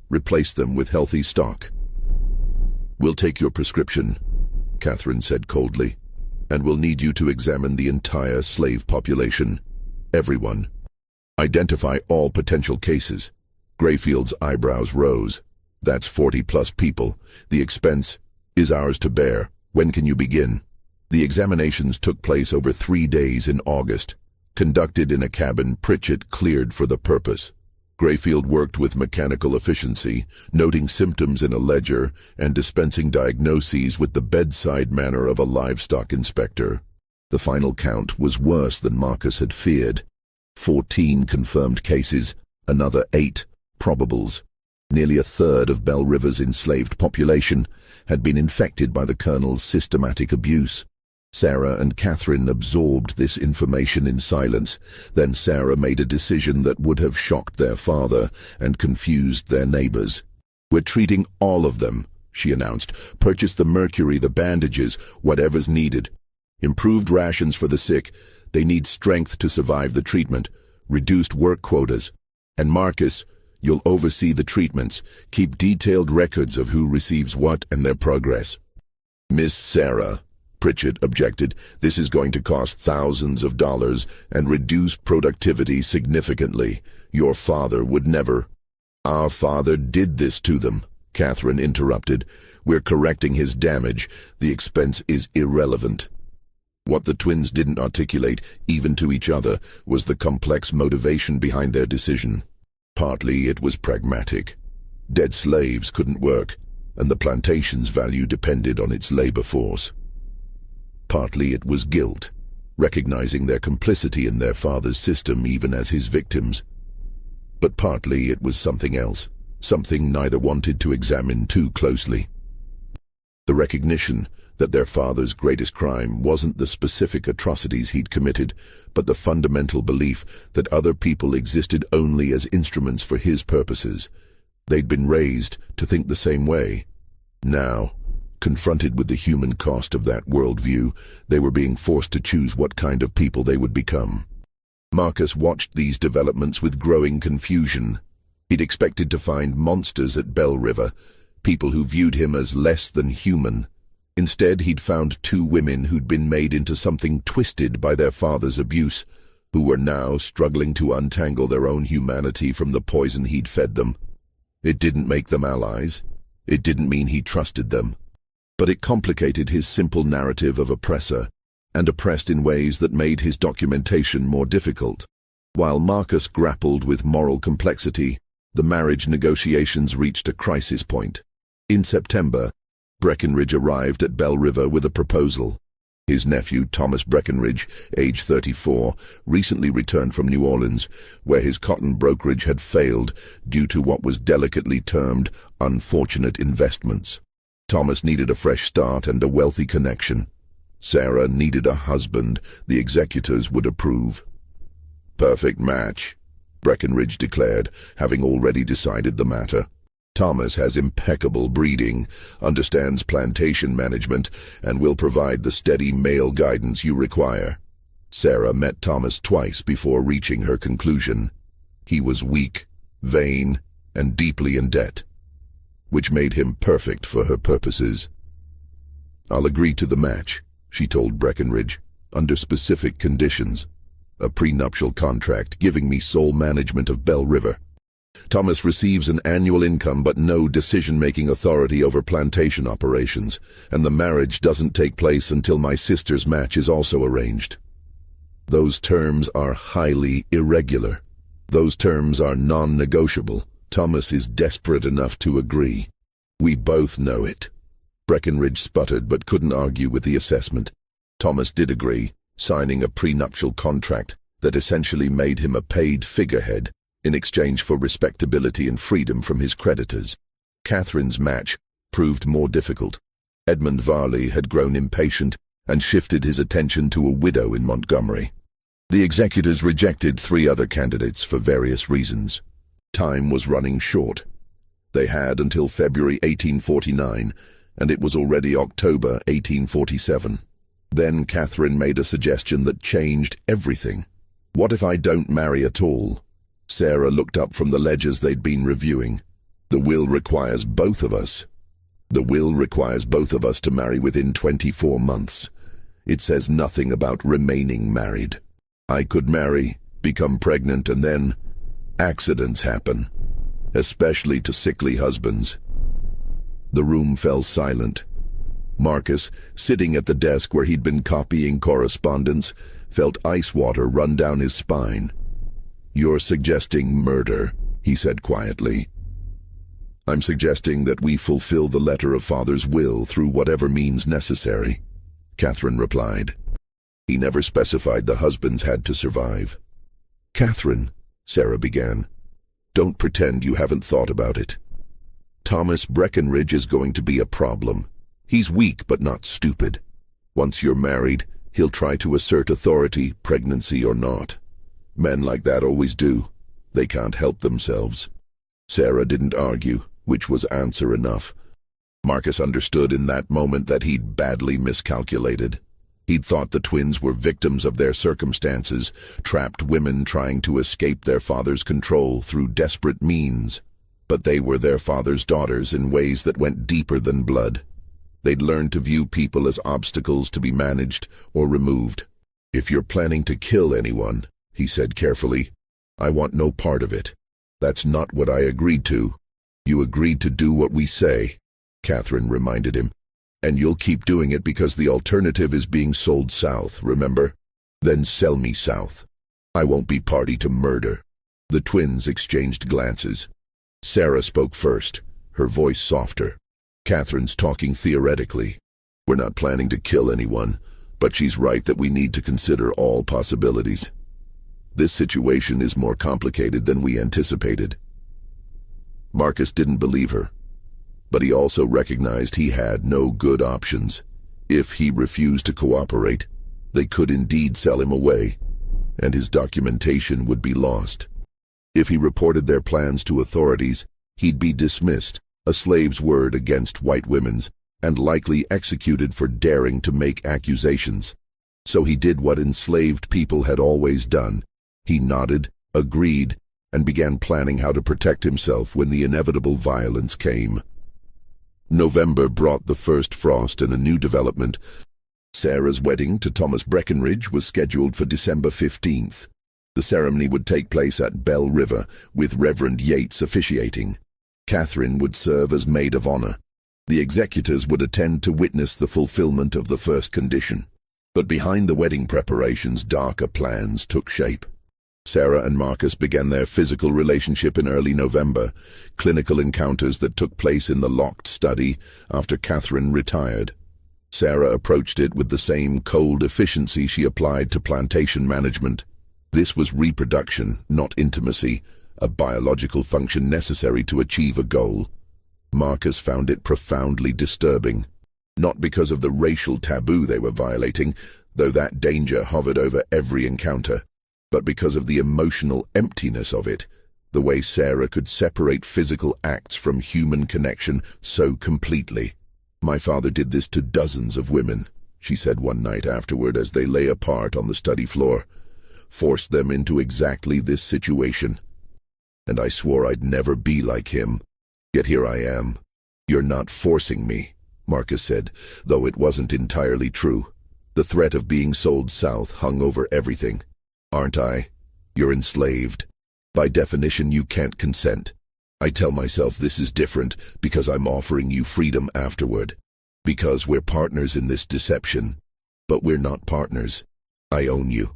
Replace them with healthy stock. We'll take your prescription, Catherine said coldly, and we'll need you to examine the entire slave population. Everyone. Identify all potential cases. Grayfield's eyebrows rose. That's 40+ people. The expense is ours to bear. When can you begin? The examinations took place over 3 days in August, conducted in a cabin Pritchett cleared for the purpose. Grayfield worked with mechanical efficiency, noting symptoms in a ledger and dispensing diagnoses with the bedside manner of a livestock inspector. The final count was worse than Marcus had feared. 14 confirmed cases, another 8 probables. Nearly a third of Belle River's enslaved population had been infected by the colonel's systematic abuse. Sarah and Catherine absorbed this information in silence. Then Sarah made a decision that would have shocked their father and confused their neighbors. We're treating all of them, she announced. Purchase the mercury, the bandages, whatever's needed. Improved rations for the sick. They need strength to survive the treatment. Reduced work quotas. And Marcus, you'll oversee the treatments. Keep detailed records of who receives what and their progress. Miss Sarah, Pritchett objected, this is going to cost thousands of dollars and reduce productivity significantly. Your father would never. Our father did this to them, Catherine interrupted. "We're correcting his damage. The expense is irrelevant." What the twins didn't articulate, even to each other, was the complex motivation behind their decision. Partly it was pragmatic. Dead slaves couldn't work, and the plantation's value depended on its labor force. Partly it was guilt, recognizing their complicity in their father's system even as his victims. But partly it was something else, something neither wanted to examine too closely. The recognition that their father's greatest crime wasn't the specific atrocities he'd committed, but the fundamental belief that other people existed only as instruments for his purposes. They'd been raised to think the same way. Now, confronted with the human cost of that worldview, they were being forced to choose what kind of people they would become. Marcus watched these developments with growing confusion. He'd expected to find monsters at Bell River, people who viewed him as less than human. Instead, he'd found two women who'd been made into something twisted by their father's abuse, who were now struggling to untangle their own humanity from the poison he'd fed them. It didn't make them allies. It didn't mean he trusted them. But it complicated his simple narrative of oppressor, and oppressed in ways that made his documentation more difficult. While Marcus grappled with moral complexity, the marriage negotiations reached a crisis point. In September, Breckenridge arrived at Bell River with a proposal. His nephew, Thomas Breckenridge, age 34, recently returned from New Orleans, where his cotton brokerage had failed due to what was delicately termed unfortunate investments. Thomas needed a fresh start and a wealthy connection. Sarah needed a husband the executors would approve. "Perfect match," Breckenridge declared, having already decided the matter. "Thomas has impeccable breeding, understands plantation management, and will provide the steady male guidance you require." Sarah met Thomas twice before reaching her conclusion. He was weak, vain, and deeply in debt, which made him perfect for her purposes. "I'll agree to the match," she told Breckenridge, "under specific conditions. A prenuptial contract giving me sole management of Bell River. Thomas receives an annual income but no decision-making authority over plantation operations, and the marriage doesn't take place until my sister's match is also arranged." Those terms are highly irregular. Those terms are non-negotiable. Thomas is desperate enough to agree. "We both know it." Breckenridge sputtered but couldn't argue with the assessment. Thomas did agree, signing a prenuptial contract that essentially made him a paid figurehead in exchange for respectability and freedom from his creditors. Catherine's match proved more difficult. Edmund Varley had grown impatient and shifted his attention to a widow in Montgomery. The executors rejected 3 other candidates for various reasons. Time was running short. They had until February 1849, and it was already October 1847. Then Catherine made a suggestion that changed everything. "What if I don't marry at all?" Sarah looked up from the ledgers they'd been reviewing. "The will requires both of us. The will requires both of us to marry within 24 months. It says nothing about remaining married. I could marry, become pregnant, and then accidents happen, especially to sickly husbands." The room fell silent. Marcus, sitting at the desk where he'd been copying correspondence, felt ice water run down his spine. "You're suggesting murder," he said quietly. "I'm suggesting that we fulfill the letter of Father's will through whatever means necessary," Catherine replied. "He never specified the husbands had to survive." "Catherine," Sarah began, "don't pretend you haven't thought about it. Thomas Breckenridge is going to be a problem. He's weak but not stupid. Once you're married, he'll try to assert authority, pregnancy or not. Men like that always do. They can't help themselves." Sarah didn't argue, which was answer enough. Marcus understood in that moment that he'd badly miscalculated. He'd thought the twins were victims of their circumstances, trapped women trying to escape their father's control through desperate means. But they were their father's daughters in ways that went deeper than blood. They'd learned to view people as obstacles to be managed or removed. "If you're planning to kill anyone," he said carefully, "I want no part of it. That's not what I agreed to." You agreed to do what we say, Catherine reminded him. And you'll keep doing it because the alternative is being sold south, remember? Then sell me south. I won't be party to murder. The twins exchanged glances. Sarah spoke first, her voice softer. Catherine's talking theoretically. We're not planning to kill anyone, but she's right that we need to consider all possibilities. This situation is more complicated than we anticipated. Marcus didn't believe her, but he also recognized he had no good options. If he refused to cooperate, they could indeed sell him away, and his documentation would be lost. If he reported their plans to authorities, he'd be dismissed, a slave's word against white women's, and likely executed for daring to make accusations. So he did what enslaved people had always done. He nodded, agreed, and began planning how to protect himself when the inevitable violence came. November brought the first frost and a new development. Sarah's wedding to Thomas Breckenridge was scheduled for December 15th. The ceremony would take place at Bell River, with Reverend Yates officiating. Catherine would serve as maid of honor. The executors would attend to witness the fulfillment of the first condition. But behind the wedding preparations, darker plans took shape. Sarah and Marcus began their physical relationship in early November, clinical encounters that took place in the locked study after Catherine retired. Sarah approached it with the same cold efficiency she applied to plantation management. This was reproduction, not intimacy, a biological function necessary to achieve a goal. Marcus found it profoundly disturbing, not because of the racial taboo they were violating, though that danger hovered over every encounter, but because of the emotional emptiness of it, the way Sarah could separate physical acts from human connection so completely. "My father did this to dozens of women," she said one night afterward as they lay apart on the study floor. "Forced them into exactly this situation. And I swore I'd never be like him. Yet here I am." "You're not forcing me," Marcus said, though it wasn't entirely true. The threat of being sold south hung over everything. "Aren't I? You're enslaved. By definition, you can't consent. I tell myself this is different because I'm offering you freedom afterward. Because we're partners in this deception. But we're not partners. I own you.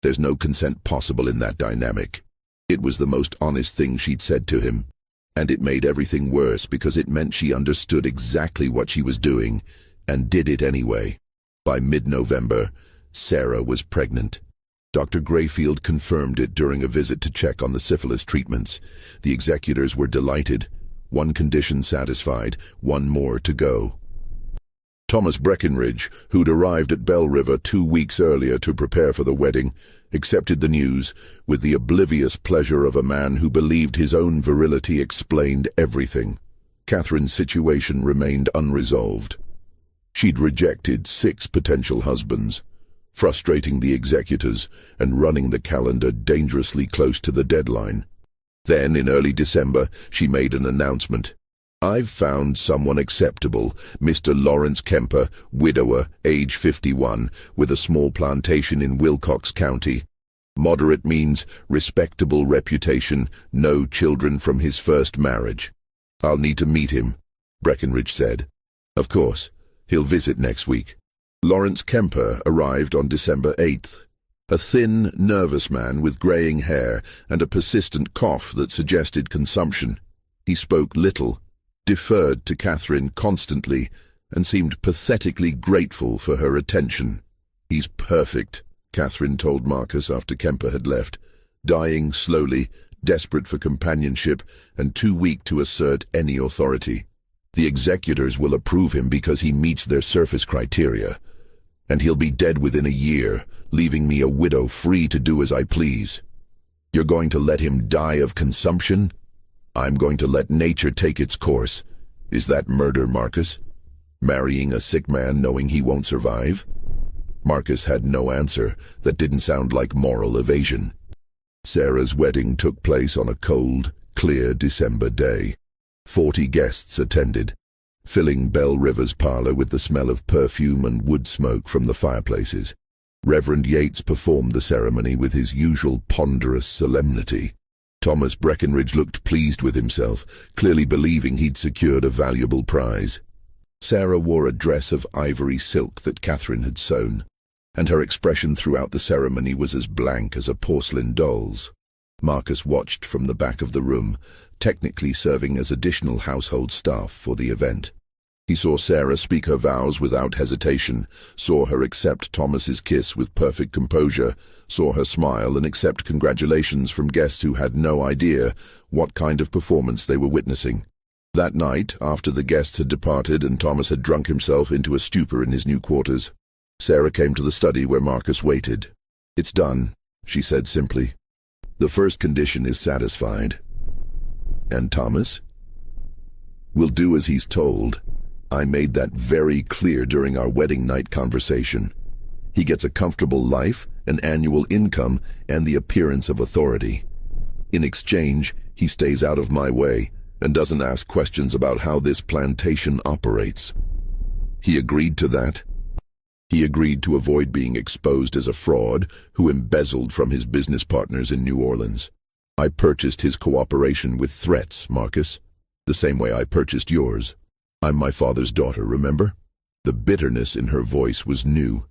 There's no consent possible in that dynamic." It was the most honest thing she'd said to him, and it made everything worse because it meant she understood exactly what she was doing and did it anyway. By mid-November, Sarah was pregnant. Dr. Grayfield confirmed it during a visit to check on the syphilis treatments. The executors were delighted. One condition satisfied, one more to go. Thomas Breckenridge, who'd arrived at Bell River 2 weeks earlier to prepare for the wedding, accepted the news with the oblivious pleasure of a man who believed his own virility explained everything. Catherine's situation remained unresolved. She'd rejected 6 potential husbands, frustrating the executors and running the calendar dangerously close to the deadline. Then, in early December, she made an announcement. "I've found someone acceptable, Mr. Lawrence Kemper, widower, age 51, with a small plantation in Wilcox County. Moderate means respectable reputation, no children from his first marriage. I'll need to meet him," Breckenridge said. "Of course, he'll visit next week." Lawrence Kemper arrived on December 8th. A thin, nervous man with graying hair and a persistent cough that suggested consumption. He spoke little, deferred to Catherine constantly, and seemed pathetically grateful for her attention. "He's perfect," Catherine told Marcus after Kemper had left, dying slowly, desperate for companionship, and too weak to assert any authority. "The executors will approve him because he meets their surface criteria, and he'll be dead within a year, leaving me a widow free to do as I please. You're going to let him die of consumption? I'm going to let nature take its course. Is that murder, Marcus? Marrying a sick man knowing he won't survive?" Marcus had no answer that didn't sound like moral evasion. Sarah's wedding took place on a cold, clear December day. 40 guests attended, filling Bell River's parlor with the smell of perfume and wood smoke from the fireplaces. Reverend Yates performed the ceremony with his usual ponderous solemnity. Thomas Breckenridge looked pleased with himself, clearly believing he'd secured a valuable prize. Sarah wore a dress of ivory silk that Catherine had sewn, and her expression throughout the ceremony was as blank as a porcelain doll's. Marcus watched from the back of the room, technically serving as additional household staff for the event. He saw Sarah speak her vows without hesitation, saw her accept Thomas's kiss with perfect composure, saw her smile and accept congratulations from guests who had no idea what kind of performance they were witnessing. That night, after the guests had departed and Thomas had drunk himself into a stupor in his new quarters, Sarah came to the study where Marcus waited. "It's done," she said simply. "The first condition is satisfied." "And Thomas?" "Will do as he's told. I made that very clear during our wedding night conversation. He gets a comfortable life, an annual income, and the appearance of authority. In exchange, he stays out of my way and doesn't ask questions about how this plantation operates." He agreed to that. He agreed to avoid being exposed as a fraud who embezzled from his business partners in New Orleans. "I purchased his cooperation with threats, Marcus, the same way I purchased yours. I'm my father's daughter, remember?" The bitterness in her voice was new,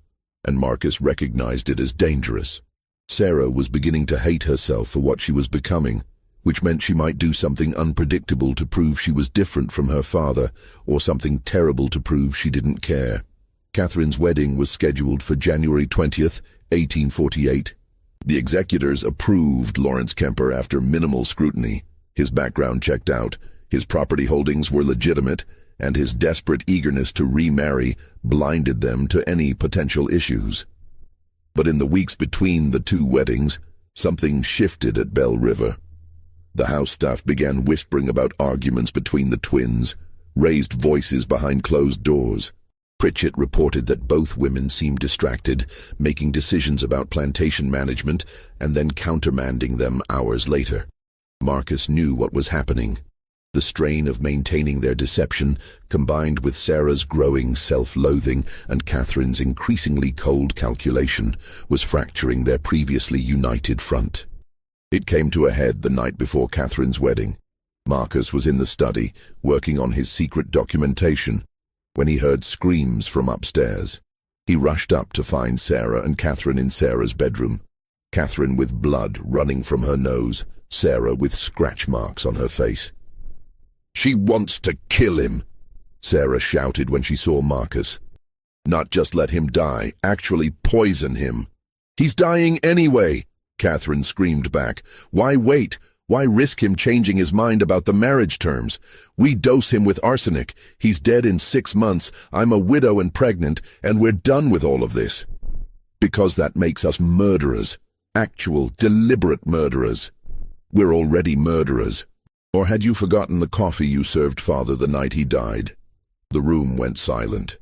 and Marcus recognized it as dangerous. Sarah was beginning to hate herself for what she was becoming, which meant she might do something unpredictable to prove she was different from her father, or something terrible to prove she didn't care. Catherine's wedding was scheduled for January 20th, 1848. The executors approved Lawrence Kemper after minimal scrutiny. His background checked out, his property holdings were legitimate, and his desperate eagerness to remarry blinded them to any potential issues. But in the weeks between the two weddings, something shifted at Belle River. The house staff began whispering about arguments between the twins, raised voices behind closed doors. Pritchett reported that both women seemed distracted, making decisions about plantation management and then countermanding them hours later. Marcus knew what was happening. The strain of maintaining their deception, combined with Sarah's growing self-loathing and Catherine's increasingly cold calculation, was fracturing their previously united front. It came to a head the night before Catherine's wedding. Marcus was in the study, working on his secret documentation, when he heard screams from upstairs. He rushed up to find Sarah and Catherine in Sarah's bedroom. Catherine with blood running from her nose, Sarah with scratch marks on her face. "She wants to kill him," Sarah shouted when she saw Marcus. "Not just let him die, actually poison him." "He's dying anyway," Catherine screamed back. "Why wait? Why risk him changing his mind about the marriage terms? We dose him with arsenic. He's dead in 6 months. I'm a widow and pregnant, and we're done with all of this." "Because that makes us murderers. Actual, deliberate murderers. We're already murderers. Or had you forgotten the coffee you served Father the night he died?" The room went silent.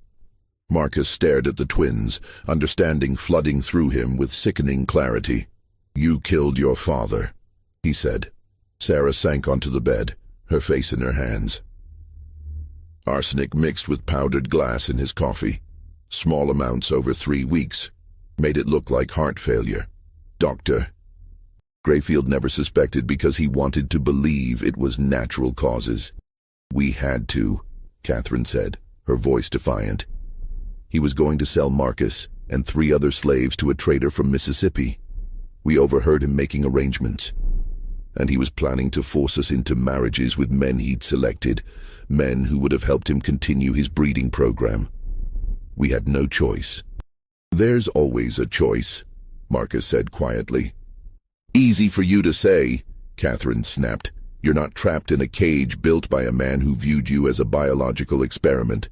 Marcus stared at the twins, understanding flooding through him with sickening clarity. "You killed your father," he said. Sarah sank onto the bed, her face in her hands. "Arsenic mixed with powdered glass in his coffee. Small amounts over 3 weeks. Made it look like heart failure. Doctor." Grayfield never suspected because he wanted to believe it was natural causes. "We had to," Catherine said, her voice defiant. "He was going to sell Marcus and 3 other slaves to a trader from Mississippi. We overheard him making arrangements. And he was planning to force us into marriages with men he'd selected, men who would have helped him continue his breeding program. We had no choice." "There's always a choice," Marcus said quietly. "Easy for you to say," Catherine snapped. "You're not trapped in a cage built by a man who viewed you as a biological experiment.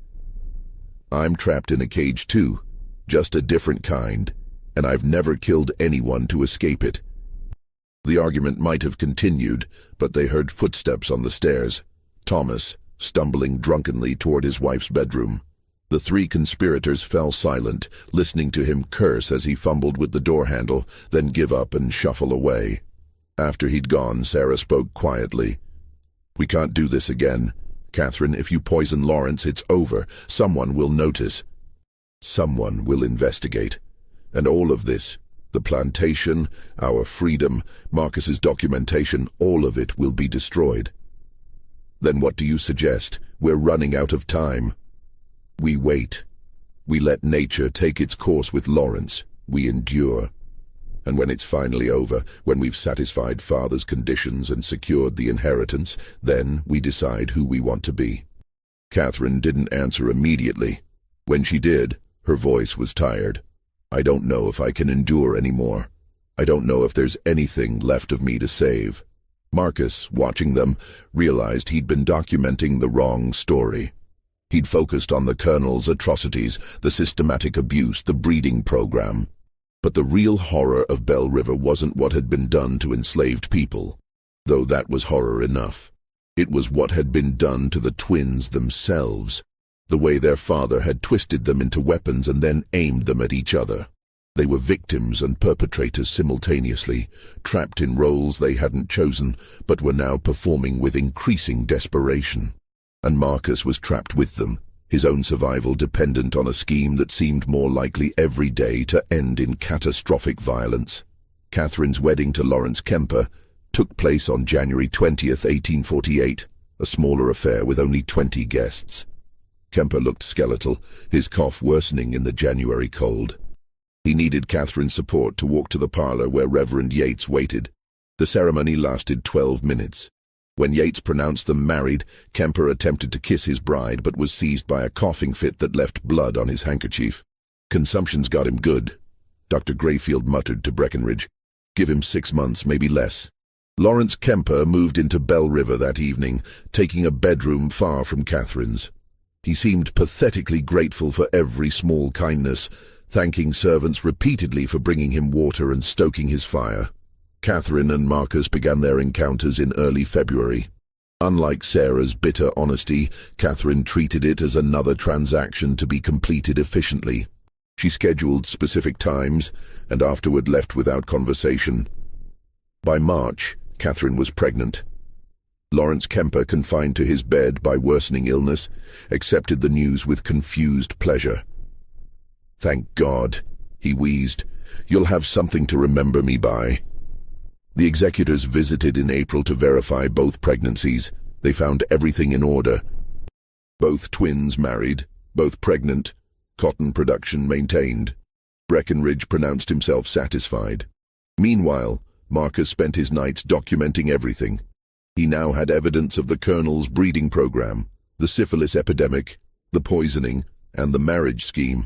I'm trapped in a cage too, just a different kind, and I've never killed anyone to escape it." The argument might have continued, but they heard footsteps on the stairs. Thomas, stumbling drunkenly toward his wife's bedroom. The 3 conspirators fell silent, listening to him curse as he fumbled with the door handle, then give up and shuffle away. After he'd gone, Sarah spoke quietly. "We can't do this again. Catherine, if you poison Lawrence, it's over. Someone will notice. Someone will investigate. And all of this, The plantation, our freedom, Marcus's documentation, all of it will be destroyed. Then what do you suggest? We're running out of time. We wait. We let nature take its course with Lawrence. We endure. And when it's finally over, when we've satisfied Father's conditions and secured the inheritance, then we decide who we want to be. Catherine didn't answer immediately. When she did, her voice was tired. I don't know if I can endure anymore. I don't know if there's anything left of me to save. Marcus, watching them, realized he'd been documenting the wrong story. He'd focused on the Colonel's atrocities, the systematic abuse, the breeding program. But the real horror of Bell River wasn't what had been done to enslaved people, though that was horror enough. It was what had been done to the twins themselves, the way their father had twisted them into weapons and then aimed them at each other. They were victims and perpetrators simultaneously, trapped in roles they hadn't chosen, but were now performing with increasing desperation. And Marcus was trapped with them, his own survival dependent on a scheme that seemed more likely every day to end in catastrophic violence. Catherine's wedding to Lawrence Kemper took place on January 20th, 1848, a smaller affair with only 20 guests. Kemper looked skeletal, his cough worsening in the January cold. He needed Catherine's support to walk to the parlor where Reverend Yates waited. The ceremony lasted 12 minutes. When Yates pronounced them married, Kemper attempted to kiss his bride but was seized by a coughing fit that left blood on his handkerchief. Consumption's got him good, Dr. Grayfield muttered to Breckenridge. Give him 6 months, maybe less. Lawrence Kemper moved into Bell River that evening, taking a bedroom far from Catherine's. He seemed pathetically grateful for every small kindness, thanking servants repeatedly for bringing him water and stoking his fire. Catherine and Marcus began their encounters in early February. Unlike Sarah's bitter honesty, Catherine treated it as another transaction to be completed efficiently. She scheduled specific times and afterward left without conversation. By March, Catherine was pregnant. Lawrence Kemper, confined to his bed by worsening illness, accepted the news with confused pleasure. Thank God, he wheezed. You'll have something to remember me by. The executors visited in April to verify both pregnancies. They found everything in order. Both twins married, both pregnant, cotton production maintained. Breckenridge pronounced himself satisfied. Meanwhile, Marcus spent his nights documenting everything. He now had evidence of the Colonel's breeding program, the syphilis epidemic, the poisoning, and the marriage scheme.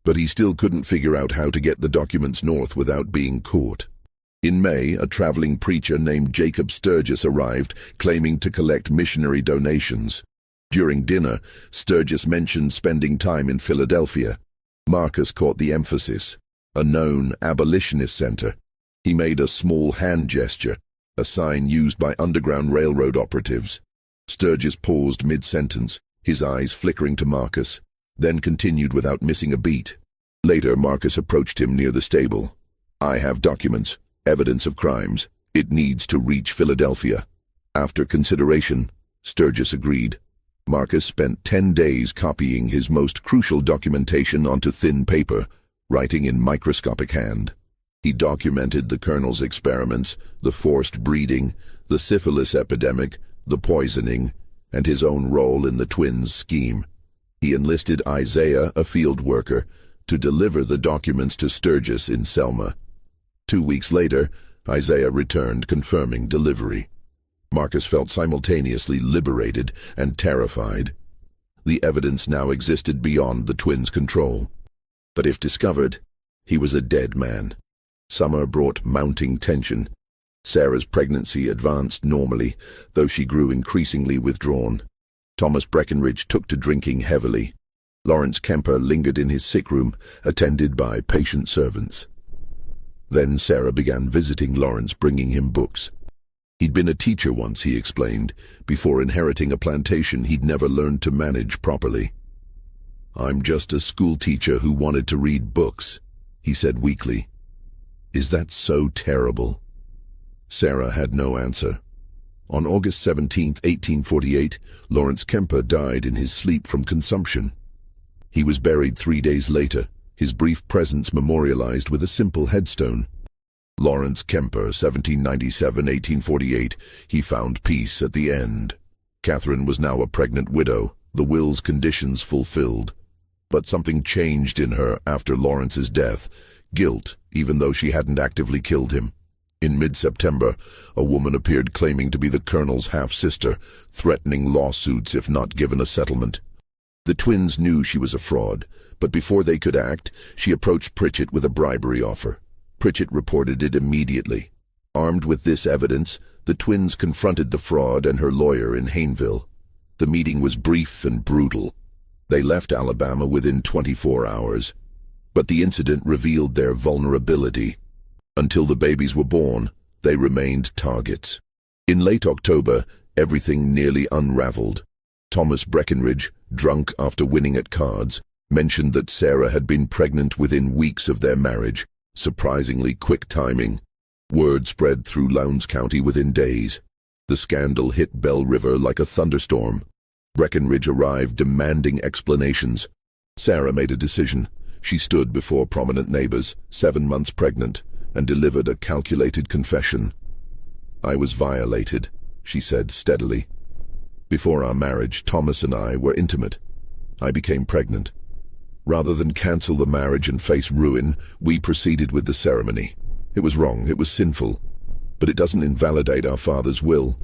But he still couldn't figure out how to get the documents north without being caught. In May, a traveling preacher named Jacob Sturgis arrived, claiming to collect missionary donations. During dinner, Sturgis mentioned spending time in Philadelphia. Marcus caught the emphasis, a known abolitionist center. He made a small hand gesture, a sign used by Underground Railroad operatives. Sturgis paused mid-sentence, his eyes flickering to Marcus, then continued without missing a beat. Later, Marcus approached him near the stable. I have documents, evidence of crimes. It needs to reach Philadelphia. After consideration, Sturgis agreed. Marcus spent 10 days copying his most crucial documentation onto thin paper, writing in microscopic hand. He documented the Colonel's experiments, the forced breeding, the syphilis epidemic, the poisoning, and his own role in the twins' scheme. He enlisted Isaiah, a field worker, to deliver the documents to Sturgis in Selma. 2 weeks later, Isaiah returned, confirming delivery. Marcus felt simultaneously liberated and terrified. The evidence now existed beyond the twins' control. But if discovered, he was a dead man. Summer brought mounting tension. Sarah's pregnancy advanced normally, though she grew increasingly withdrawn. Thomas Breckenridge took to drinking heavily. Lawrence Kemper lingered in his sick room, attended by patient servants. Then Sarah began visiting Lawrence, bringing him books. He'd been a teacher once, he explained. Before inheriting a plantation, he'd never learned to manage properly. I'm just a school teacher who wanted to read books, he said weakly. Is that so terrible? Sarah had no answer. On August 17, 1848, Lawrence Kemper died in his sleep from consumption. He was buried 3 days later, his brief presence memorialized with a simple headstone. Lawrence Kemper, 1797–1848, he found peace at the end. Catherine was now a pregnant widow, the will's conditions fulfilled. But something changed in her after Lawrence's death, guilt, even though she hadn't actively killed him. In mid-September, a woman appeared claiming to be the colonel's half-sister, threatening lawsuits if not given a settlement. The twins knew she was a fraud, but before they could act, she approached Pritchett with a bribery offer. Pritchett reported it immediately. Armed with this evidence, the twins confronted the fraud and her lawyer in Hayneville. The meeting was brief and brutal. They left Alabama within 24 hours. But the incident revealed their vulnerability. Until the babies were born, they remained targets. In late October, everything nearly unraveled. Thomas Breckinridge, drunk after winning at cards, mentioned that Sarah had been pregnant within weeks of their marriage. Surprisingly quick timing. Word spread through Lowndes County within days. The scandal hit Bell River like a thunderstorm. Breckinridge arrived demanding explanations. Sarah made a decision. She stood before prominent neighbors, 7 months pregnant, and delivered a calculated confession. "I was violated," she said steadily. "Before our marriage, Thomas and I were intimate. I became pregnant. Rather than cancel the marriage and face ruin, we proceeded with the ceremony. It was wrong, it was sinful, but it doesn't invalidate our father's will."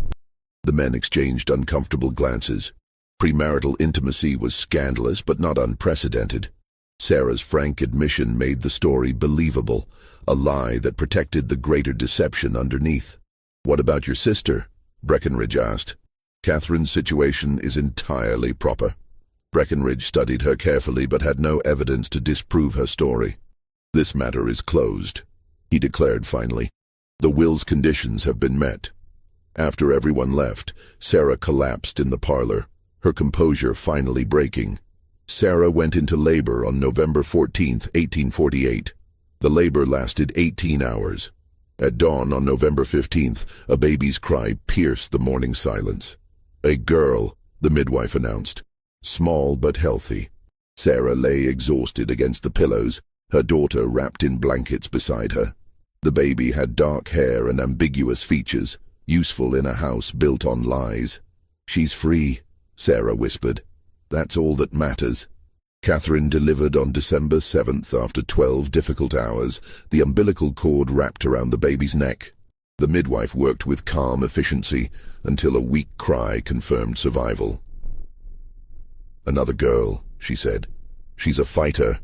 The men exchanged uncomfortable glances. Premarital intimacy was scandalous but not unprecedented. Sarah's frank admission made the story believable, a lie that protected the greater deception underneath. "What about your sister?" Breckinridge asked. "Catherine's situation is entirely proper." Breckinridge studied her carefully but had no evidence to disprove her story. "This matter is closed," he declared finally. "The will's conditions have been met." After everyone left, Sarah collapsed in the parlor, her composure finally breaking. Sarah went into labor on November 14, 1848. The labor lasted 18 hours. At dawn on November 15th, a baby's cry pierced the morning silence. "A girl," the midwife announced. "Small but healthy." Sarah lay exhausted against the pillows, her daughter wrapped in blankets beside her. The baby had dark hair and ambiguous features, useful in a house built on lies. "She's free," Sarah whispered. "That's all that matters." Catherine delivered on December 7th after 12 difficult hours, the umbilical cord wrapped around the baby's neck. The midwife worked with calm efficiency until a weak cry confirmed survival. "Another girl," she said. "She's a fighter."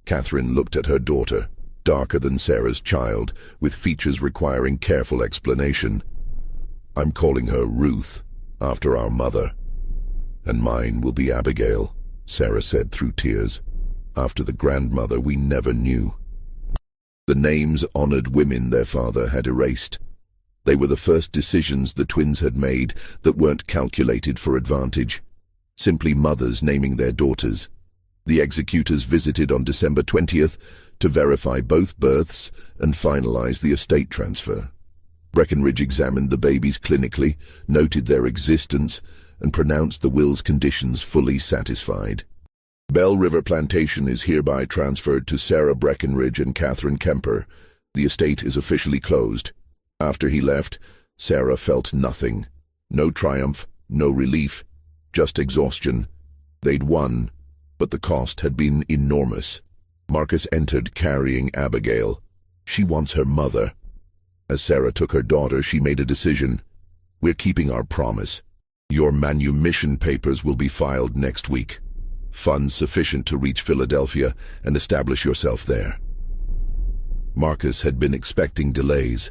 Catherine looked at her daughter, darker than Sarah's child, with features requiring careful explanation. "I'm calling her Ruth, after our mother." "And mine will be Abigail," Sarah said through tears, "after the grandmother we never knew." The names honored women their father had erased. They were the first decisions the twins had made that weren't calculated for advantage. Simply mothers naming their daughters. The executors visited on December 20th to verify both births and finalize the estate transfer. Breckinridge examined the babies clinically, noted their existence, and pronounced the will's conditions fully satisfied. Bell River Plantation is hereby transferred to Sarah Breckinridge and Catherine Kemper. The estate is officially closed. After he left, Sarah felt nothing. No triumph, no relief, just exhaustion. They'd won, but the cost had been enormous. Marcus entered carrying Abigail. She wants her mother. As Sarah took her daughter, she made a decision. "We're keeping our promise. Your manumission papers will be filed next week. Funds sufficient to reach Philadelphia and establish yourself there." Marcus had been expecting delays.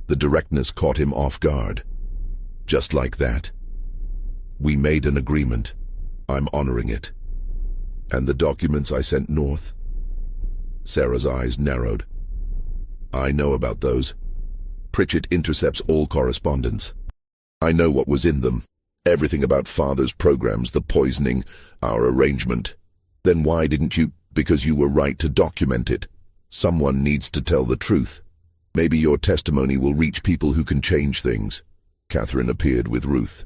The directness caught him off guard. Just like that. "We made an agreement. I'm honoring it." "And the documents I sent north?" Sarah's eyes narrowed. "I know about those. Pritchett intercepts all correspondence. I know what was in them. Everything about Father's programs, the poisoning, our arrangement. Then why didn't you? Because you were right to document it. Someone needs to tell the truth. Maybe your testimony will reach people who can change things." Catherine appeared with Ruth.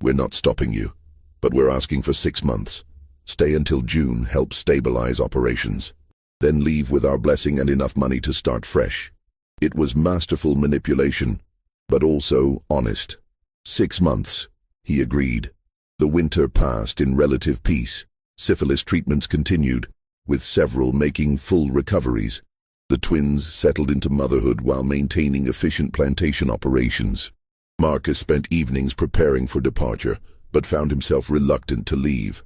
"We're not stopping you, but we're asking for 6 months. Stay until June, help stabilize operations. Then leave with our blessing and enough money to start fresh. It was masterful manipulation, but also honest. 6 months, he agreed. The winter passed in relative peace. Syphilis treatments continued, with several making full recoveries. The twins settled into motherhood while maintaining efficient plantation operations. Marcus spent evenings preparing for departure, but found himself reluctant to leave.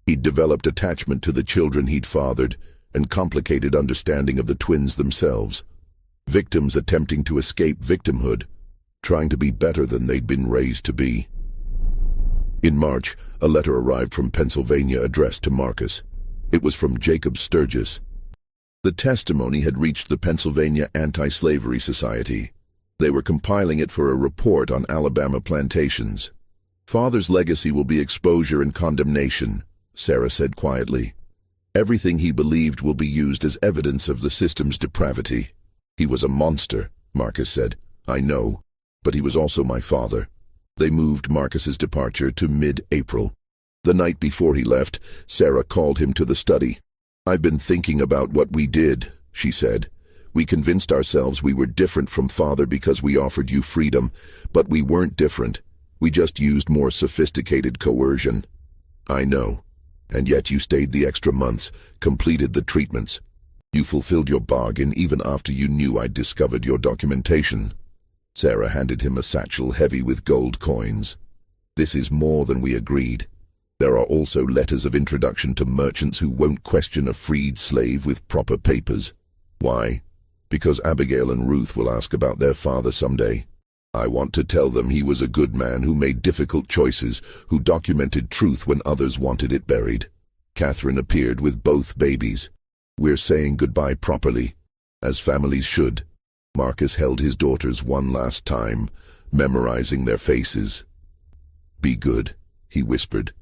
He'd developed attachment to the children he'd fathered and complicated understanding of the twins themselves. Victims attempting to escape victimhood, trying to be better than they'd been raised to be. In March, a letter arrived from Pennsylvania addressed to Marcus. It was from Jacob Sturgis. The testimony had reached the Pennsylvania Anti-Slavery Society. They were compiling it for a report on Alabama plantations. "Father's legacy will be exposure and condemnation," Sarah said quietly. "Everything he believed will be used as evidence of the system's depravity." "He was a monster," Marcus said. "I know, but he was also my father." They moved Marcus's departure to mid-April. The night before he left, Sarah called him to the study. "I've been thinking about what we did," she said. "We convinced ourselves we were different from Father because we offered you freedom, but we weren't different. We just used more sophisticated coercion." "I know. And yet you stayed the extra months, completed the treatments. You fulfilled your bargain even after you knew I'd discovered your documentation." Sarah handed him a satchel heavy with gold coins. "This is more than we agreed. There are also letters of introduction to merchants who won't question a freed slave with proper papers. Why? Because Abigail and Ruth will ask about their father someday. I want to tell them he was a good man who made difficult choices, who documented truth when others wanted it buried." Catherine appeared with both babies. "We're saying goodbye properly, as families should." Marcus held his daughters one last time, memorizing their faces. "Be good," he whispered.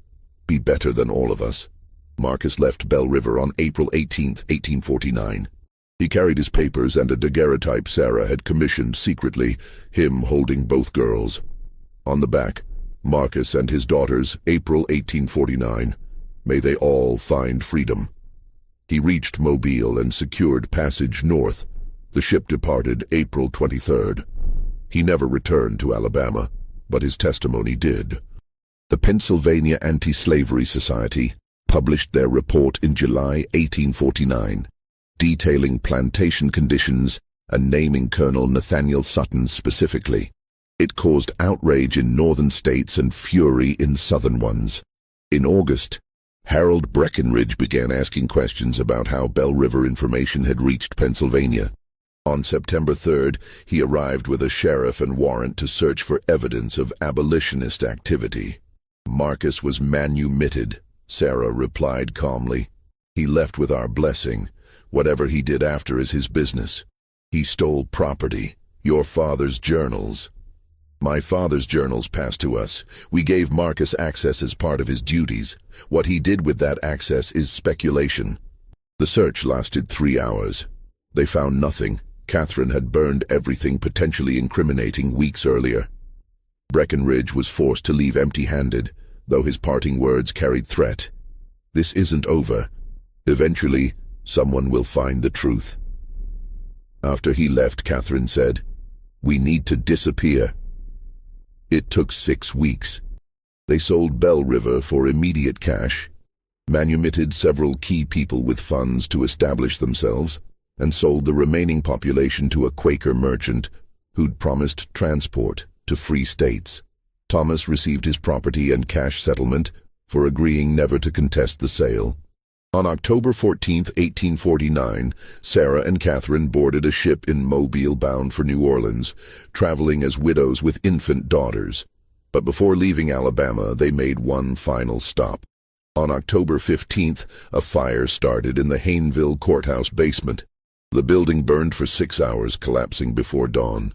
"Be better than all of us." Marcus left Bell River on April 18, 1849. He carried his papers and a daguerreotype Sarah had commissioned secretly, him holding both girls. On the back, "Marcus and his daughters, April 1849. May they all find freedom." He reached Mobile and secured passage north. The ship departed April 23rd. He never returned to Alabama, but his testimony did. The Pennsylvania Anti-Slavery Society published their report in July 1849, detailing plantation conditions and naming Colonel Nathaniel Sutton specifically. It caused outrage in northern states and fury in southern ones. In August, Harold Breckinridge began asking questions about how Bell River information had reached Pennsylvania. On September 3rd, he arrived with a sheriff and warrant to search for evidence of abolitionist activity. "Marcus was manumitted," Sarah replied calmly. "He left with our blessing. Whatever he did after is his business. He stole property, your father's journals." "My father's journals passed to us. We gave Marcus access as part of his duties. What he did with that access is speculation." The search lasted 3 hours. They found nothing. Catherine had burned everything potentially incriminating weeks earlier. Breckinridge was forced to leave empty-handed, though his parting words carried threat. "This isn't over. Eventually, someone will find the truth." After he left, Catherine said, "We need to disappear." It took 6 weeks. They sold Bell River for immediate cash, manumitted several key people with funds to establish themselves, and sold the remaining population to a Quaker merchant who'd promised transport to free states. Thomas received his property and cash settlement for agreeing never to contest the sale. On October 14, 1849, Sarah and Catherine boarded a ship in Mobile bound for New Orleans, traveling as widows with infant daughters. But before leaving Alabama, they made one final stop. On October 15th, a fire started in the Hayneville courthouse basement. The building burned for 6 hours, collapsing before dawn.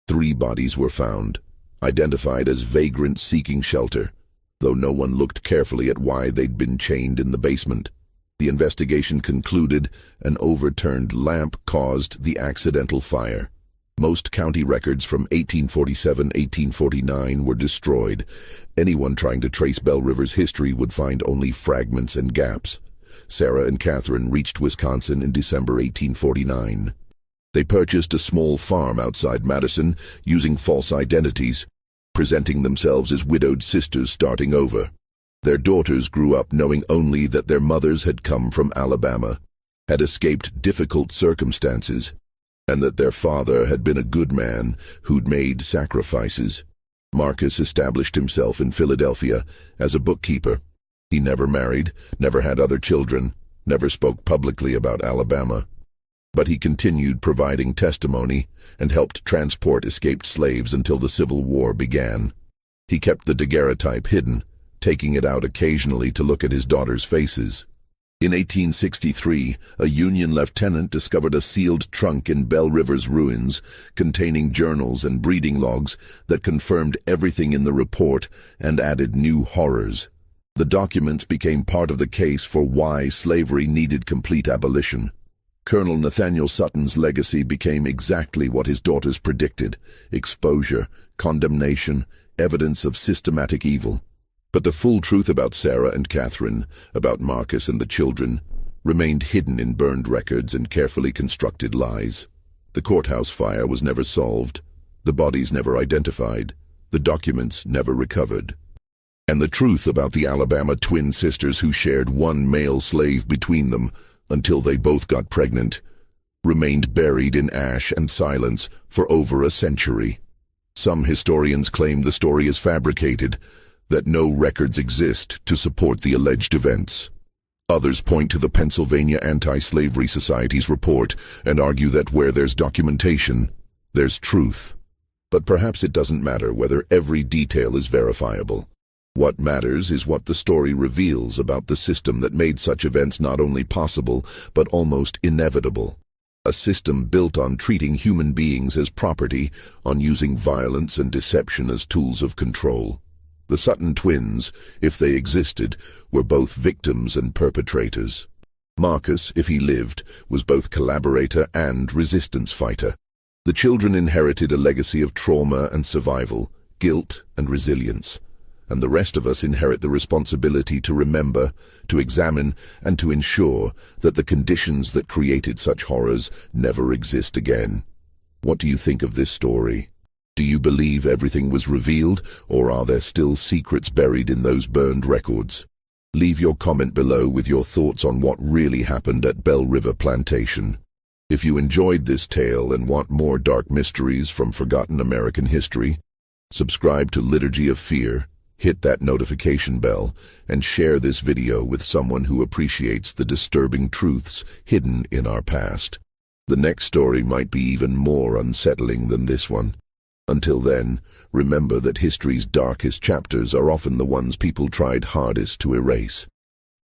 3 bodies were found, identified as vagrants seeking shelter, though no one looked carefully at why they'd been chained in the basement. The investigation concluded an overturned lamp caused the accidental fire. Most county records from 1847-1849 were destroyed. Anyone trying to trace Belle River's history would find only fragments and gaps. Sarah and Catherine reached Wisconsin in December 1849. They purchased a small farm outside Madison using false identities, presenting themselves as widowed sisters starting over. Their daughters grew up knowing only that their mothers had come from Alabama, had escaped difficult circumstances, and that their father had been a good man who'd made sacrifices. Marcus established himself in Philadelphia as a bookkeeper. He never married, never had other children, never spoke publicly about Alabama. But he continued providing testimony and helped transport escaped slaves until the Civil War began. He kept the daguerreotype hidden, taking it out occasionally to look at his daughters' faces. In 1863, a Union lieutenant discovered a sealed trunk in Belle River's ruins containing journals and breeding logs that confirmed everything in the report and added new horrors. The documents became part of the case for why slavery needed complete abolition. Colonel Nathaniel Sutton's legacy became exactly what his daughters predicted: exposure, condemnation, evidence of systematic evil. But the full truth about Sarah and Catherine, about Marcus and the children, remained hidden in burned records and carefully constructed lies. The courthouse fire was never solved, the bodies never identified, the documents never recovered. And the truth about the Alabama twin sisters who shared one male slave between them until they both got pregnant remained buried in ash and silence for over a century. Some historians claim the story is fabricated, that no records exist to support the alleged events. Others point to the Pennsylvania Anti-Slavery Society's report and argue that where there's documentation, there's truth. But perhaps it doesn't matter whether every detail is verifiable. What matters is what the story reveals about the system that made such events not only possible, but almost inevitable. A system built on treating human beings as property, on using violence and deception as tools of control. The Sutton twins, if they existed, were both victims and perpetrators. Marcus, if he lived, was both collaborator and resistance fighter. The children inherited a legacy of trauma and survival, guilt and resilience. And the rest of us inherit the responsibility to remember, to examine, and to ensure that the conditions that created such horrors never exist again. What do you think of this story? Do you believe everything was revealed, or are there still secrets buried in those burned records? Leave your comment below with your thoughts on what really happened at Belle River Plantation. If you enjoyed this tale and want more dark mysteries from forgotten American history, subscribe to Liturgy of Fear, hit that notification bell, and share this video with someone who appreciates the disturbing truths hidden in our past. The next story might be even more unsettling than this one. Until then, remember that history's darkest chapters are often the ones people tried hardest to erase.